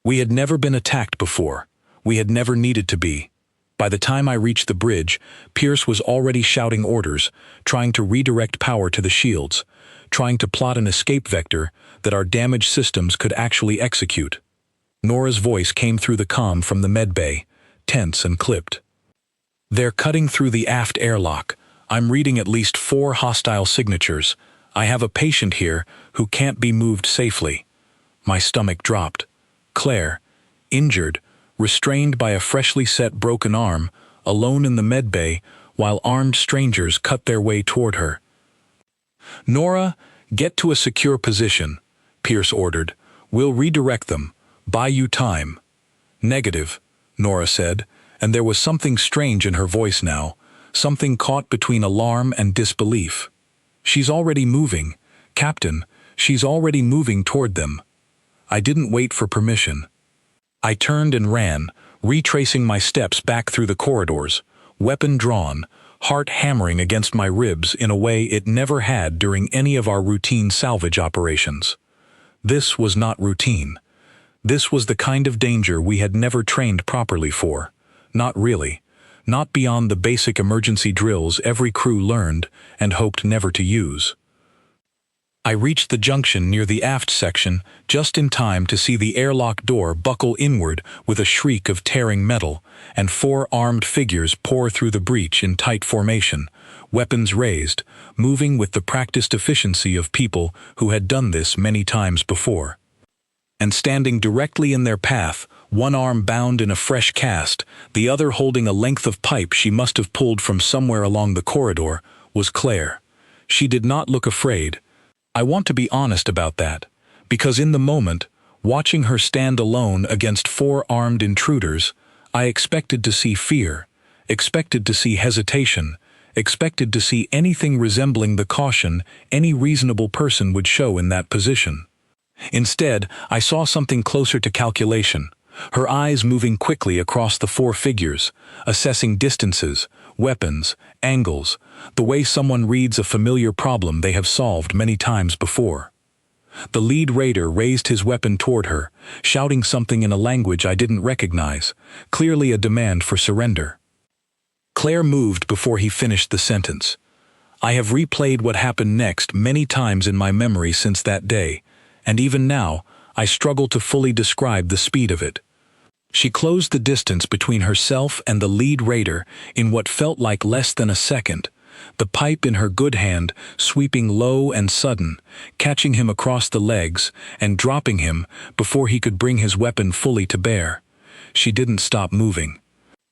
We had never been attacked before. We had never needed to be. By the time I reached the bridge, Pierce was already shouting orders, trying to redirect power to the shields, trying to plot an escape vector that our damaged systems could actually execute. Nora's voice came through the comm from the medbay, tense and clipped. "They're cutting through the aft airlock. I'm reading at least 4 hostile signatures. I have a patient here who can't be moved safely." My stomach dropped. Claire, injured, restrained by a freshly set broken arm, alone in the medbay, while armed strangers cut their way toward her. "Nora, get to a secure position," Pierce ordered. "We'll redirect them. Buy you time." "Negative," Nora said, and there was something strange in her voice now, something caught between alarm and disbelief. "She's already moving. Captain, she's already moving toward them." I didn't wait for permission. I turned and ran, retracing my steps back through the corridors, weapon drawn, heart hammering against my ribs in a way it never had during any of our routine salvage operations. This was not routine. This was the kind of danger we had never trained properly for. Not really. Not beyond the basic emergency drills every crew learned and hoped never to use. I reached the junction near the aft section just in time to see the airlock door buckle inward with a shriek of tearing metal, and 4 armed figures pour through the breach in tight formation, weapons raised, moving with the practiced efficiency of people who had done this many times before. And standing directly in their path, one arm bound in a fresh cast, the other holding a length of pipe she must have pulled from somewhere along the corridor, was Claire. She did not look afraid. I want to be honest about that, because in the moment, watching her stand alone against 4 armed intruders, I expected to see fear, expected to see hesitation, expected to see anything resembling the caution any reasonable person would show in that position. Instead, I saw something closer to calculation, her eyes moving quickly across the 4 figures, assessing distances, weapons, angles, the way someone reads a familiar problem they have solved many times before. The lead raider raised his weapon toward her, shouting something in a language I didn't recognize, clearly a demand for surrender. Claire moved before he finished the sentence. I have replayed what happened next many times in my memory since that day, and even now, I struggle to fully describe the speed of it. She closed the distance between herself and the lead raider in what felt like less than a second, the pipe in her good hand sweeping low and sudden, catching him across the legs and dropping him before he could bring his weapon fully to bear. She didn't stop moving.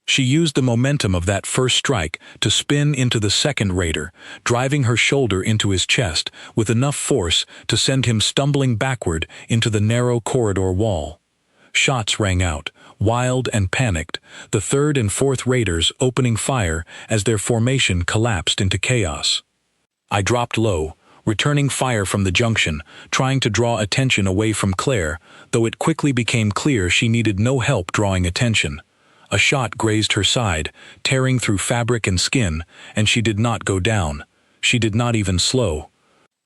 She used the momentum of that first strike to spin into the second raider, driving her shoulder into his chest with enough force to send him stumbling backward into the narrow corridor wall. Shots rang out, wild and panicked, the 3rd and 4th raiders opening fire as their formation collapsed into chaos. I dropped low, returning fire from the junction, trying to draw attention away from Claire, though it quickly became clear she needed no help drawing attention. A shot grazed her side, tearing through fabric and skin, and she did not go down. She did not even slow.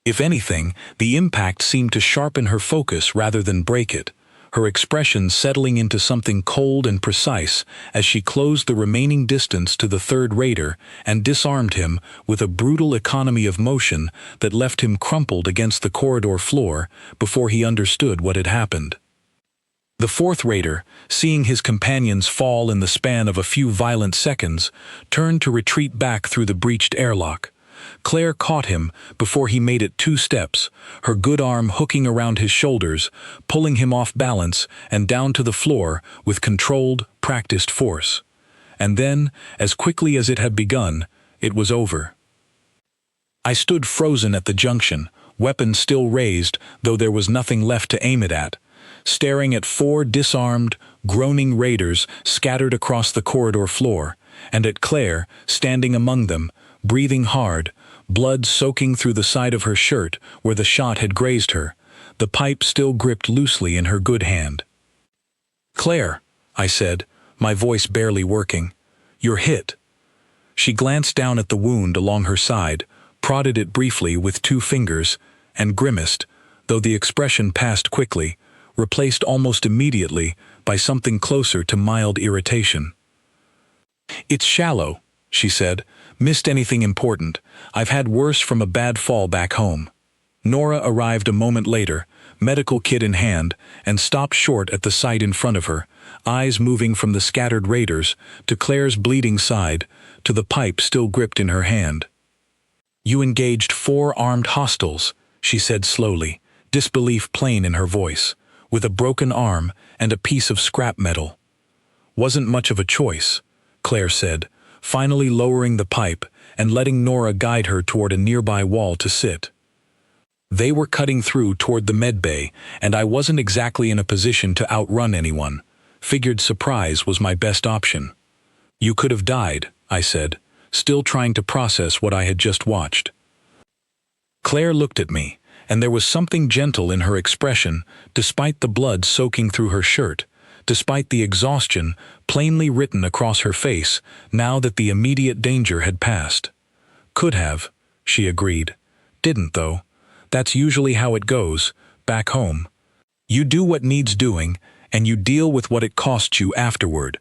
If anything, the impact seemed to sharpen her focus rather than break it, her expression settling into something cold and precise as she closed the remaining distance to the 3rd raider and disarmed him with a brutal economy of motion that left him crumpled against the corridor floor before he understood what had happened. The 4th raider, seeing his companions fall in the span of a few violent seconds, turned to retreat back through the breached airlock. Claire caught him before he made it 2 steps, her good arm hooking around his shoulders, pulling him off balance and down to the floor with controlled, practiced force. And then, as quickly as it had begun, it was over. I stood frozen at the junction, weapon still raised, though there was nothing left to aim it at, staring at 4 disarmed, groaning raiders scattered across the corridor floor, and at Claire, standing among them, breathing hard, blood soaking through the side of her shirt where the shot had grazed her, the pipe still gripped loosely in her good hand. "Claire," I said, my voice barely working, "you're hit." She glanced down at the wound along her side, prodded it briefly with 2 fingers, and grimaced, though the expression passed quickly, replaced almost immediately by something closer to mild irritation. "It's shallow," she said. "Missed anything important. I've had worse from a bad fall back home." Nora arrived a moment later, medical kit in hand, and stopped short at the sight in front of her, eyes moving from the scattered raiders to Claire's bleeding side to the pipe still gripped in her hand. "You engaged 4 armed hostiles," she said slowly, disbelief plain in her voice, "with a broken arm and a piece of scrap metal." "Wasn't much of a choice," Claire said, finally lowering the pipe and letting Nora guide her toward a nearby wall to sit. "They were cutting through toward the medbay, and I wasn't exactly in a position to outrun anyone. Figured surprise was my best option." "You could have died," I said, still trying to process what I had just watched. Claire looked at me, and there was something gentle in her expression, despite the blood soaking through her shirt, despite the exhaustion plainly written across her face now that the immediate danger had passed. "Could have," she agreed. "Didn't, though. That's usually how it goes, back home. You do what needs doing, and you deal with what it costs you afterward."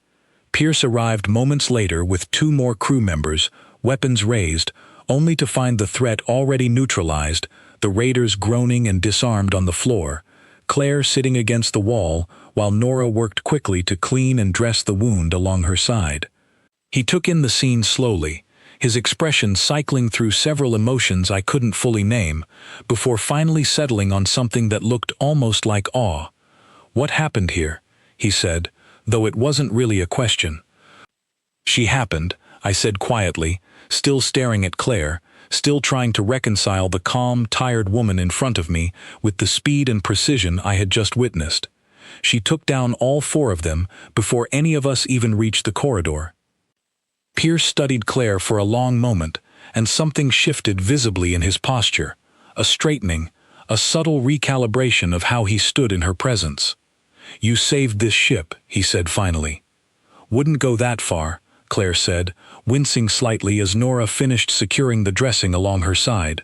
Pierce arrived moments later with 2 more crew members, weapons raised, only to find the threat already neutralized, the raiders groaning and disarmed on the floor, Claire sitting against the wall while Nora worked quickly to clean and dress the wound along her side. He took in the scene slowly, his expression cycling through several emotions I couldn't fully name, before finally settling on something that looked almost like awe. "What happened here?" he said, though it wasn't really a question. "She happened," I said quietly, still staring at Claire, still trying to reconcile the calm, tired woman in front of me with the speed and precision I had just witnessed. She took down all 4 of them before any of us even reached the corridor. Pierce studied Claire for a long moment, and something shifted visibly in his posture, a straightening, a subtle recalibration of how he stood in her presence. "You saved this ship," he said finally. "Wouldn't go that far," Claire said, wincing slightly as Nora finished securing the dressing along her side.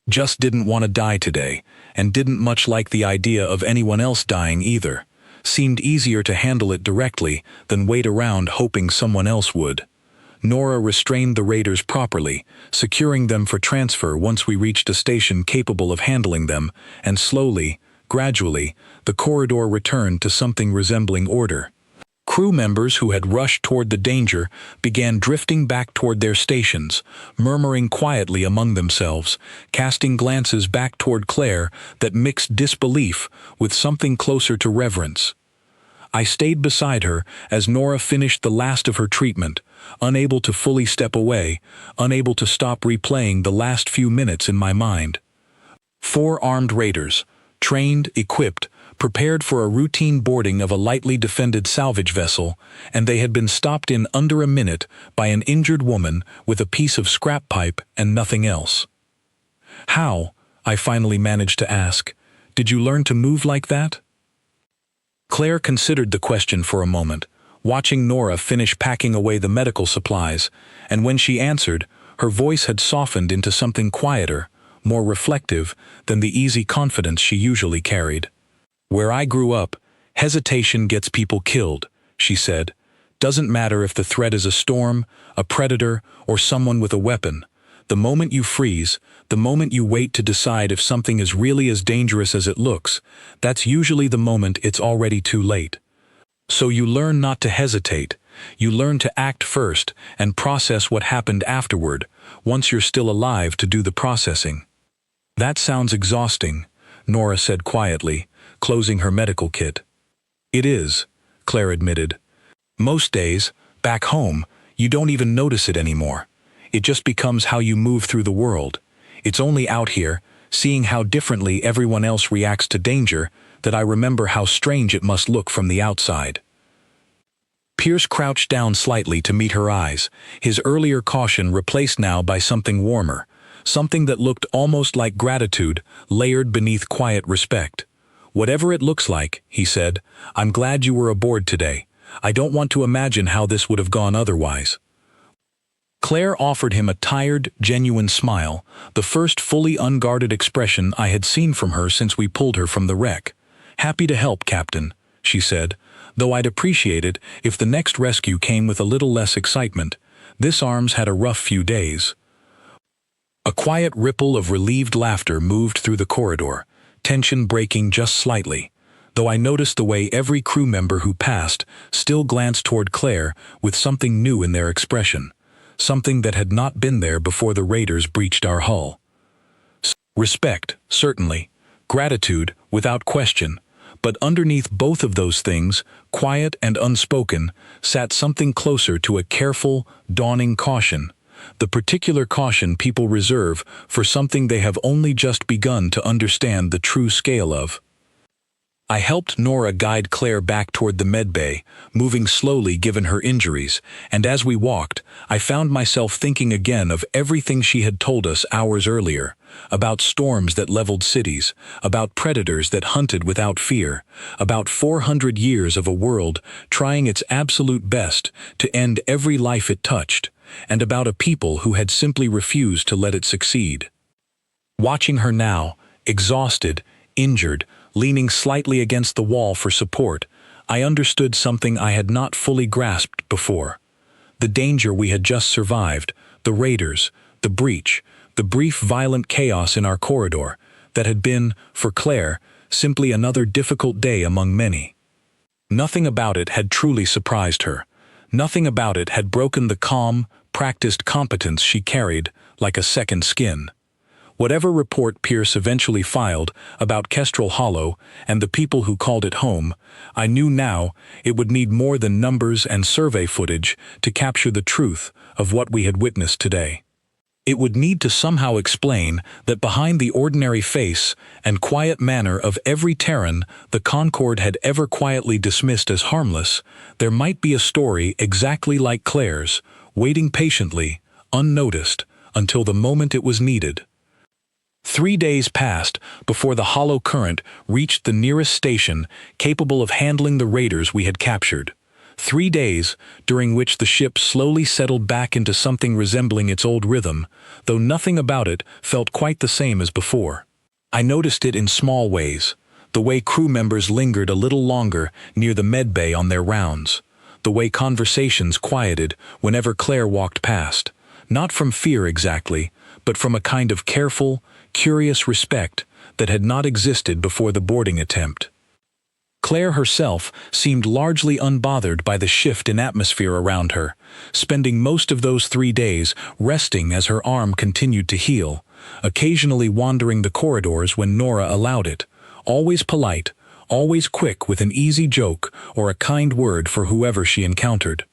"Just didn't want to die today, and didn't much like the idea of anyone else dying either. Seemed easier to handle it directly than wait around hoping someone else would." Nora restrained the raiders properly, securing them for transfer once we reached a station capable of handling them, and slowly, gradually, the corridor returned to something resembling order. Crew members who had rushed toward the danger began drifting back toward their stations, murmuring quietly among themselves, casting glances back toward Claire that mixed disbelief with something closer to reverence. I stayed beside her as Nora finished the last of her treatment, unable to fully step away, unable to stop replaying the last few minutes in my mind. 4 armed raiders, trained, equipped, prepared for a routine boarding of a lightly defended salvage vessel, and they had been stopped in under a minute by an injured woman with a piece of scrap pipe and nothing else. "How," I finally managed to ask, "did you learn to move like that?" Claire considered the question for a moment, watching Nora finish packing away the medical supplies, and when she answered, her voice had softened into something quieter, more reflective than the easy confidence she usually carried. "Where I grew up, hesitation gets people killed," she said. "Doesn't matter if the threat is a storm, a predator, or someone with a weapon. The moment you freeze, the moment you wait to decide if something is really as dangerous as it looks, that's usually the moment it's already too late. So you learn not to hesitate. You learn to act first and process what happened afterward, once you're still alive to do the processing." "That sounds exhausting," Nora said quietly, closing her medical kit. "It is," Claire admitted. "Most days, back home, you don't even notice it anymore. It just becomes how you move through the world. It's only out here, seeing how differently everyone else reacts to danger, that I remember how strange it must look from the outside." Pierce crouched down slightly to meet her eyes, his earlier caution replaced now by something warmer, something that looked almost like gratitude, layered beneath quiet respect. "Whatever it looks like," he said, "I'm glad you were aboard today. I don't want to imagine how this would have gone otherwise." Claire offered him a tired, genuine smile, the first fully unguarded expression I had seen from her since we pulled her from the wreck. "Happy to help, Captain," she said, "though I'd appreciate it if the next rescue came with a little less excitement. This arm's had a rough few days." A quiet ripple of relieved laughter moved through the corridor, tension breaking just slightly, though I noticed the way every crew member who passed still glanced toward Claire with something new in their expression, something that had not been there before the raiders breached our hull. Respect, certainly, gratitude, without question, but underneath both of those things, quiet and unspoken, sat something closer to a careful, dawning caution, the particular caution people reserve for something they have only just begun to understand the true scale of. I helped Nora guide Claire back toward the medbay, moving slowly given her injuries, and as we walked, I found myself thinking again of everything she had told us hours earlier, about storms that leveled cities, about predators that hunted without fear, about 400 years of a world trying its absolute best to end every life it touched, and about a people who had simply refused to let it succeed. Watching her now, exhausted, injured, leaning slightly against the wall for support, I understood something I had not fully grasped before. The danger we had just survived, the raiders, the breach, the brief violent chaos in our corridor, that had been, for Claire, simply another difficult day among many. Nothing about it had truly surprised her. Nothing about it had broken the calm, practiced competence she carried like a second skin. Whatever report Pierce eventually filed about Kestrel Hollow and the people who called it home, I knew now it would need more than numbers and survey footage to capture the truth of what we had witnessed today. It would need to somehow explain that behind the ordinary face and quiet manner of every Terran the Concord had ever quietly dismissed as harmless, there might be a story exactly like Claire's, waiting patiently, unnoticed, until the moment it was needed. 3 days passed before the hollow current reached the nearest station capable of handling the raiders we had captured. 3 days during which the ship slowly settled back into something resembling its old rhythm, though nothing about it felt quite the same as before. I noticed it in small ways, the way crew members lingered a little longer near the medbay on their rounds, the way conversations quieted whenever Claire walked past, not from fear exactly, but from a kind of careful, curious respect that had not existed before the boarding attempt. Claire herself seemed largely unbothered by the shift in atmosphere around her, spending most of those 3 days resting as her arm continued to heal, occasionally wandering the corridors when Nora allowed it, always polite, always quick with an easy joke or a kind word for whoever she encountered.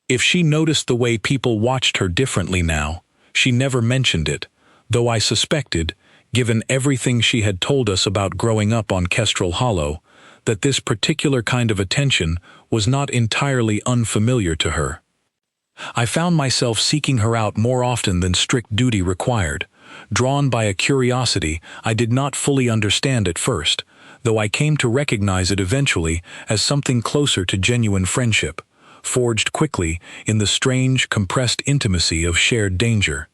If she noticed the way people watched her differently now, she never mentioned it, though I suspected, given everything she had told us about growing up on Kestrel Hollow, that this particular kind of attention was not entirely unfamiliar to her. I found myself seeking her out more often than strict duty required, drawn by a curiosity I did not fully understand at first, though I came to recognize it eventually as something closer to genuine friendship, forged quickly in the strange, compressed intimacy of shared danger.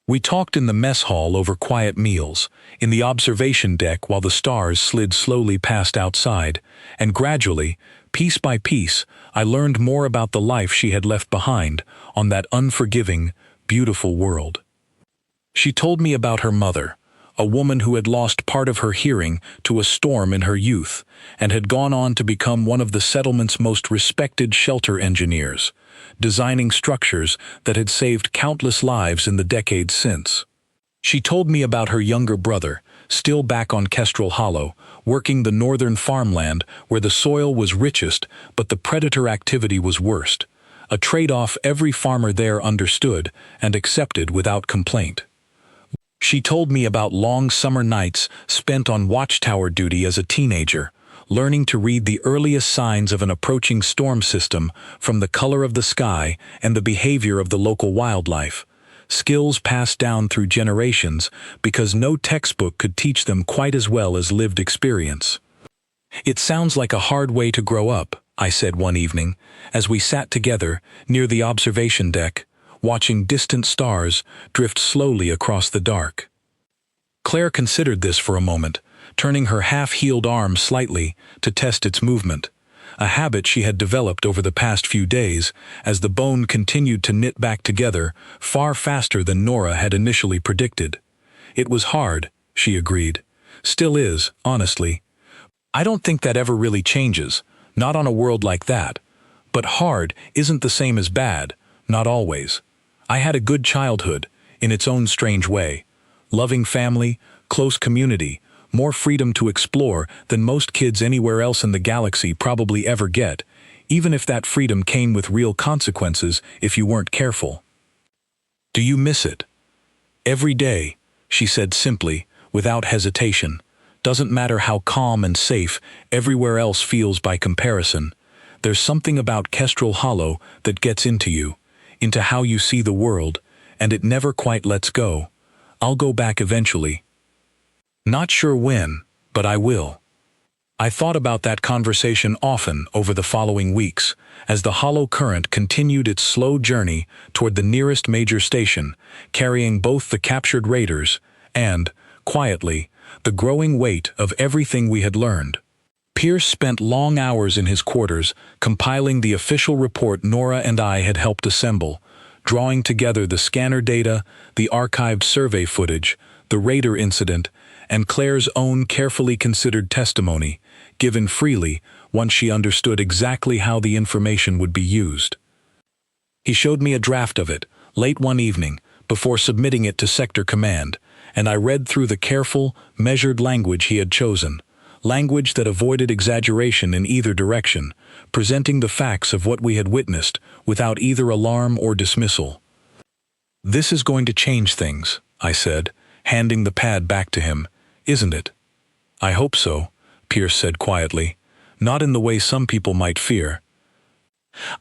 We talked in the mess hall over quiet meals, in the observation deck while the stars slid slowly past outside, and gradually, piece by piece, I learned more about the life she had left behind on that unforgiving, beautiful world. She told me about her mother, a woman who had lost part of her hearing to a storm in her youth, and had gone on to become one of the settlement's most respected shelter engineers, designing structures that had saved countless lives in the decades since. She told me about her younger brother, still back on Kestrel Hollow, working the northern farmland where the soil was richest but the predator activity was worst, a trade-off every farmer there understood and accepted without complaint. She told me about long summer nights spent on watchtower duty as a teenager, learning to read the earliest signs of an approaching storm system from the color of the sky and the behavior of the local wildlife, skills passed down through generations because no textbook could teach them quite as well as lived experience. "It sounds like a hard way to grow up," I said one evening, as we sat together near the observation deck, watching distant stars drift slowly across the dark. Claire considered this for a moment, turning her half-healed arm slightly to test its movement, a habit she had developed over the past few days as the bone continued to knit back together far faster than Nora had initially predicted. "It was hard," she agreed. "Still is, honestly. I don't think that ever really changes, not on a world like that. But hard isn't the same as bad, not always. I had a good childhood, in its own strange way. Loving family, close community, more freedom to explore than most kids anywhere else in the galaxy probably ever get, even if that freedom came with real consequences if you weren't careful." "Do you miss it?" "Every day," she said simply, without hesitation. "Doesn't matter how calm and safe everywhere else feels by comparison. There's something about Kestrel Hollow that gets into you, into how you see the world, and it never quite lets go. I'll go back eventually. Not sure when, but I will." I thought about that conversation often over the following weeks, as the hollow current continued its slow journey toward the nearest major station, carrying both the captured raiders and, quietly, the growing weight of everything we had learned. Pierce spent long hours in his quarters compiling the official report Nora and I had helped assemble, drawing together the scanner data, the archived survey footage, the raider incident, and Claire's own carefully considered testimony, given freely once she understood exactly how the information would be used. He showed me a draft of it, late one evening, before submitting it to Sector Command, and I read through the careful, measured language he had chosen, language that avoided exaggeration in either direction, presenting the facts of what we had witnessed without either alarm or dismissal. "This is going to change things," I said, handing the pad back to him. "Isn't it?" "I hope so," Pierce said quietly, "not in the way some people might fear.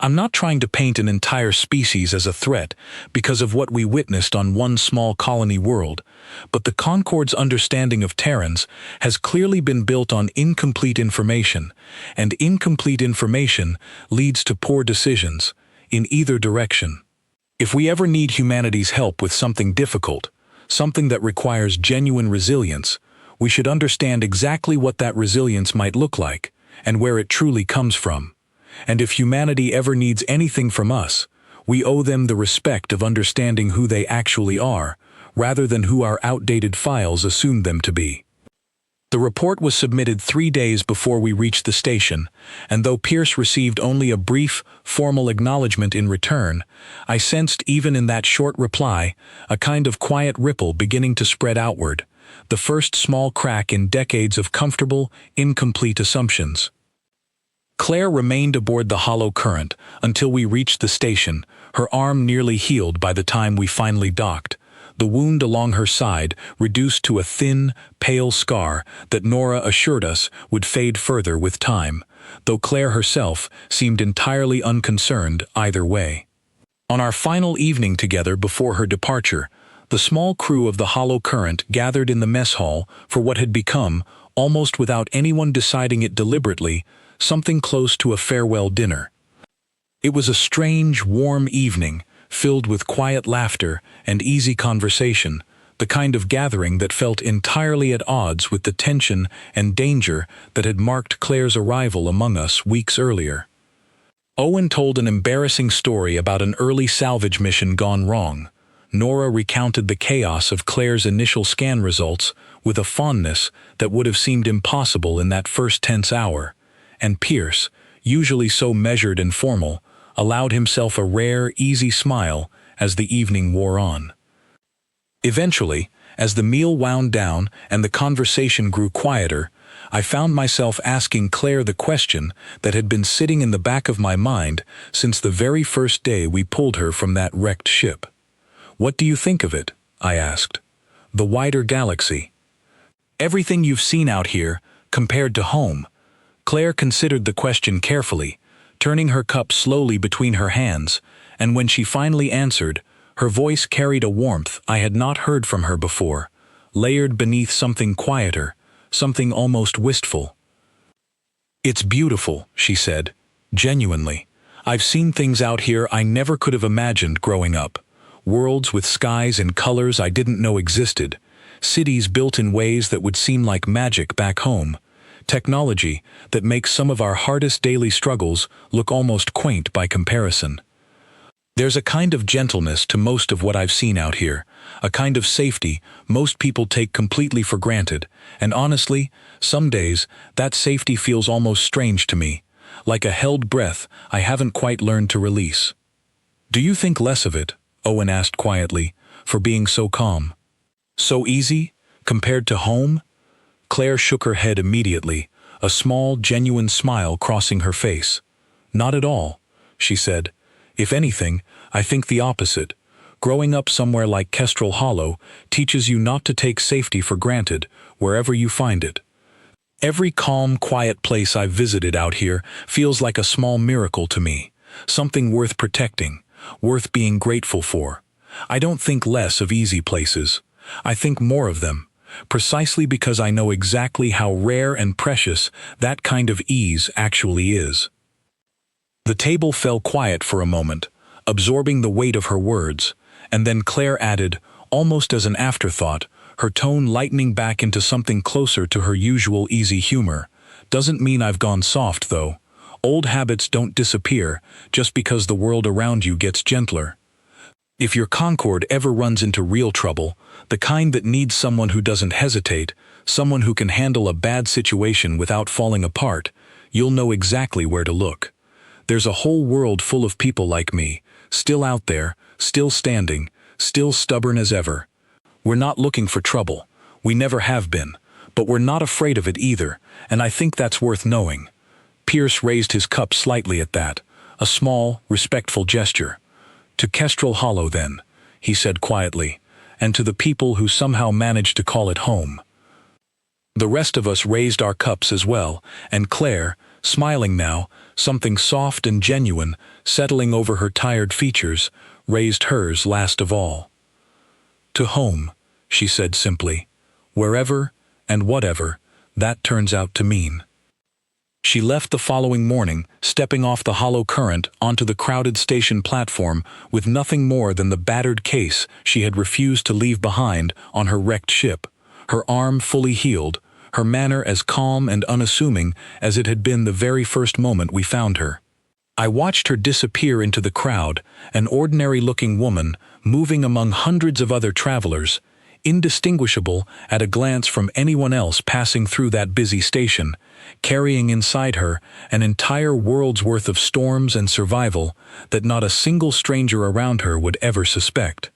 I'm not trying to paint an entire species as a threat because of what we witnessed on one small colony world, but the Concord's understanding of Terrans has clearly been built on incomplete information, and incomplete information leads to poor decisions, in either direction. If we ever need humanity's help with something difficult, something that requires genuine resilience, we should understand exactly what that resilience might look like, and where it truly comes from. And if humanity ever needs anything from us, we owe them the respect of understanding who they actually are, rather than who our outdated files assumed them to be." The report was submitted 3 days before we reached the station, and though Pierce received only a brief, formal acknowledgement in return, I sensed even in that short reply a kind of quiet ripple beginning to spread outward, the first small crack in decades of comfortable, incomplete assumptions. Claire remained aboard the hollow current until we reached the station, her arm nearly healed by the time we finally docked, the wound along her side reduced to a thin, pale scar that Nora assured us would fade further with time, though Claire herself seemed entirely unconcerned either way. On our final evening together before her departure, the small crew of the hollow current gathered in the mess hall for what had become, almost without anyone deciding it deliberately, something close to a farewell dinner. It was a strange, warm evening, filled with quiet laughter and easy conversation, the kind of gathering that felt entirely at odds with the tension and danger that had marked Claire's arrival among us weeks earlier. Owen told an embarrassing story about an early salvage mission gone wrong. Nora recounted the chaos of Claire's initial scan results with a fondness that would have seemed impossible in that first tense hour, and Pierce, usually so measured and formal, allowed himself a rare, easy smile as the evening wore on. Eventually, as the meal wound down and the conversation grew quieter, I found myself asking Claire the question that had been sitting in the back of my mind since the very first day we pulled her from that wrecked ship. "What do you think of it?" I asked. "The wider galaxy. Everything you've seen out here, compared to home." Claire considered the question carefully, turning her cup slowly between her hands, and when she finally answered, Her voice carried a warmth I had not heard from her before, layered beneath something quieter, something almost wistful. "It's beautiful," she said, genuinely. "I've seen things out here I never could have imagined growing up. Worlds with skies and colors I didn't know existed. Cities built in ways that would seem like magic back home. Technology that makes some of our hardest daily struggles look almost quaint by comparison. There's a kind of gentleness to most of what I've seen out here, a kind of safety most people take completely for granted, and honestly, some days, that safety feels almost strange to me, like a held breath I haven't quite learned to release." "Do you think less of it?" Owen asked quietly, "for being so calm? So easy, compared to home?" Claire shook her head immediately, a small, genuine smile crossing her face. "Not at all," she said. "If anything, I think the opposite. Growing up somewhere like Kestrel Hollow teaches you not to take safety for granted, wherever you find it. Every calm, quiet place I've visited out here feels like a small miracle to me, something worth protecting, worth being grateful for. I don't think less of easy places. I think more of them, precisely because I know exactly how rare and precious that kind of ease actually is." The table fell quiet for a moment, absorbing the weight of her words, and then Claire added, almost as an afterthought, her tone lightening back into something closer to her usual easy humor, "Doesn't mean I've gone soft, though. Old habits don't disappear just because the world around you gets gentler. If your Concord ever runs into real trouble, the kind that needs someone who doesn't hesitate, someone who can handle a bad situation without falling apart, you'll know exactly where to look. There's a whole world full of people like me, still out there, still standing, still stubborn as ever. We're not looking for trouble. We never have been. But we're not afraid of it either, and I think that's worth knowing." Pierce raised his cup slightly at that, a small, respectful gesture. "To Kestrel Hollow, then," he said quietly, "and to the people who somehow managed to call it home." The rest of us raised our cups as well, and Claire, smiling now, something soft and genuine settling over her tired features, raised hers last of all. "To home," she said simply, "wherever and whatever that turns out to mean." She left the following morning, stepping off the hollow current onto the crowded station platform with nothing more than the battered case she had refused to leave behind on her wrecked ship, her arm fully healed, her manner as calm and unassuming as it had been the very first moment we found her. I watched her disappear into the crowd, an ordinary-looking woman moving among hundreds of other travelers, indistinguishable at a glance from anyone else passing through that busy station, carrying inside her an entire world's worth of storms and survival that not a single stranger around her would ever suspect.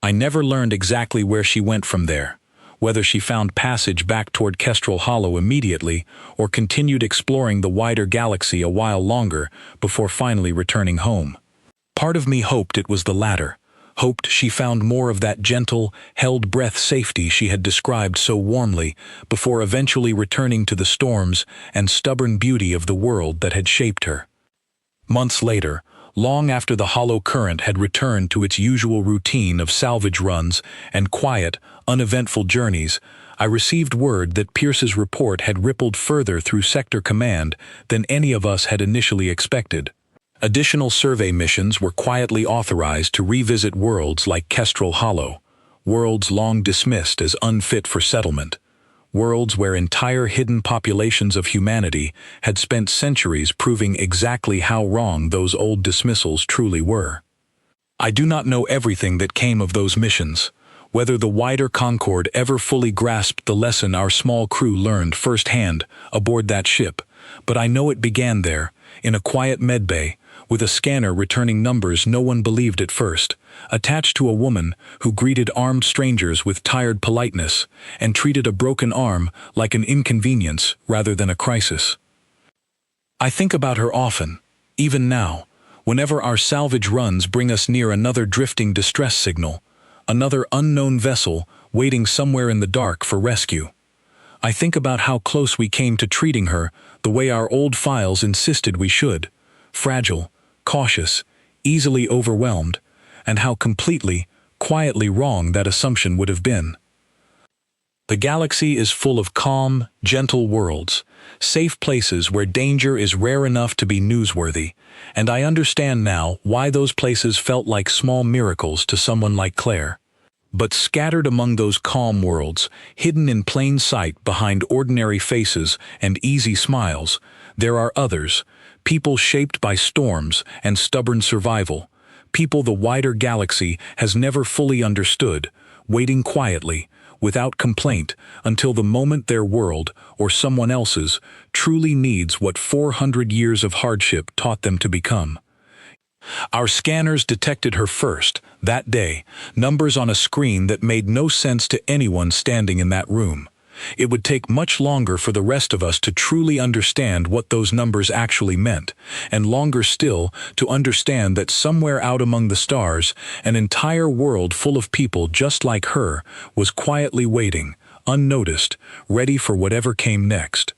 I never learned exactly where she went from there, whether she found passage back toward Kestrel Hollow immediately or continued exploring the wider galaxy a while longer before finally returning home. Part of me hoped it was the latter, hoped she found more of that gentle, held-breath safety she had described so warmly before eventually returning to the storms and stubborn beauty of the world that had shaped her. Months later, long after the hollow current had returned to its usual routine of salvage runs and quiet, uneventful journeys, I received word that Pierce's report had rippled further through Sector Command than any of us had initially expected. Additional survey missions were quietly authorized to revisit worlds like Kestrel Hollow, worlds long dismissed as unfit for settlement, worlds where entire hidden populations of humanity had spent centuries proving exactly how wrong those old dismissals truly were. I do not know everything that came of those missions, whether the wider Concord ever fully grasped the lesson our small crew learned firsthand aboard that ship, but I know it began there, in a quiet medbay, with a scanner returning numbers no one believed at first, attached to a woman who greeted armed strangers with tired politeness and treated a broken arm like an inconvenience rather than a crisis. I think about her often, even now, whenever our salvage runs bring us near another drifting distress signal, another unknown vessel waiting somewhere in the dark for rescue. I think about how close we came to treating her the way our old files insisted we should, fragile, cautious, easily overwhelmed, and how completely, quietly wrong that assumption would have been. The galaxy is full of calm, gentle worlds, safe places where danger is rare enough to be newsworthy, and I understand now why those places felt like small miracles to someone like Claire. But scattered among those calm worlds, hidden in plain sight behind ordinary faces and easy smiles, there are others, people shaped by storms and stubborn survival, people the wider galaxy has never fully understood, waiting quietly, without complaint, until the moment their world, or someone else's, truly needs what 400 years of hardship taught them to become. Our scanners detected her first, that day, numbers on a screen that made no sense to anyone standing in that room. It would take much longer for the rest of us to truly understand what those numbers actually meant, and longer still to understand that somewhere out among the stars, an entire world full of people just like her was quietly waiting, unnoticed, ready for whatever came next.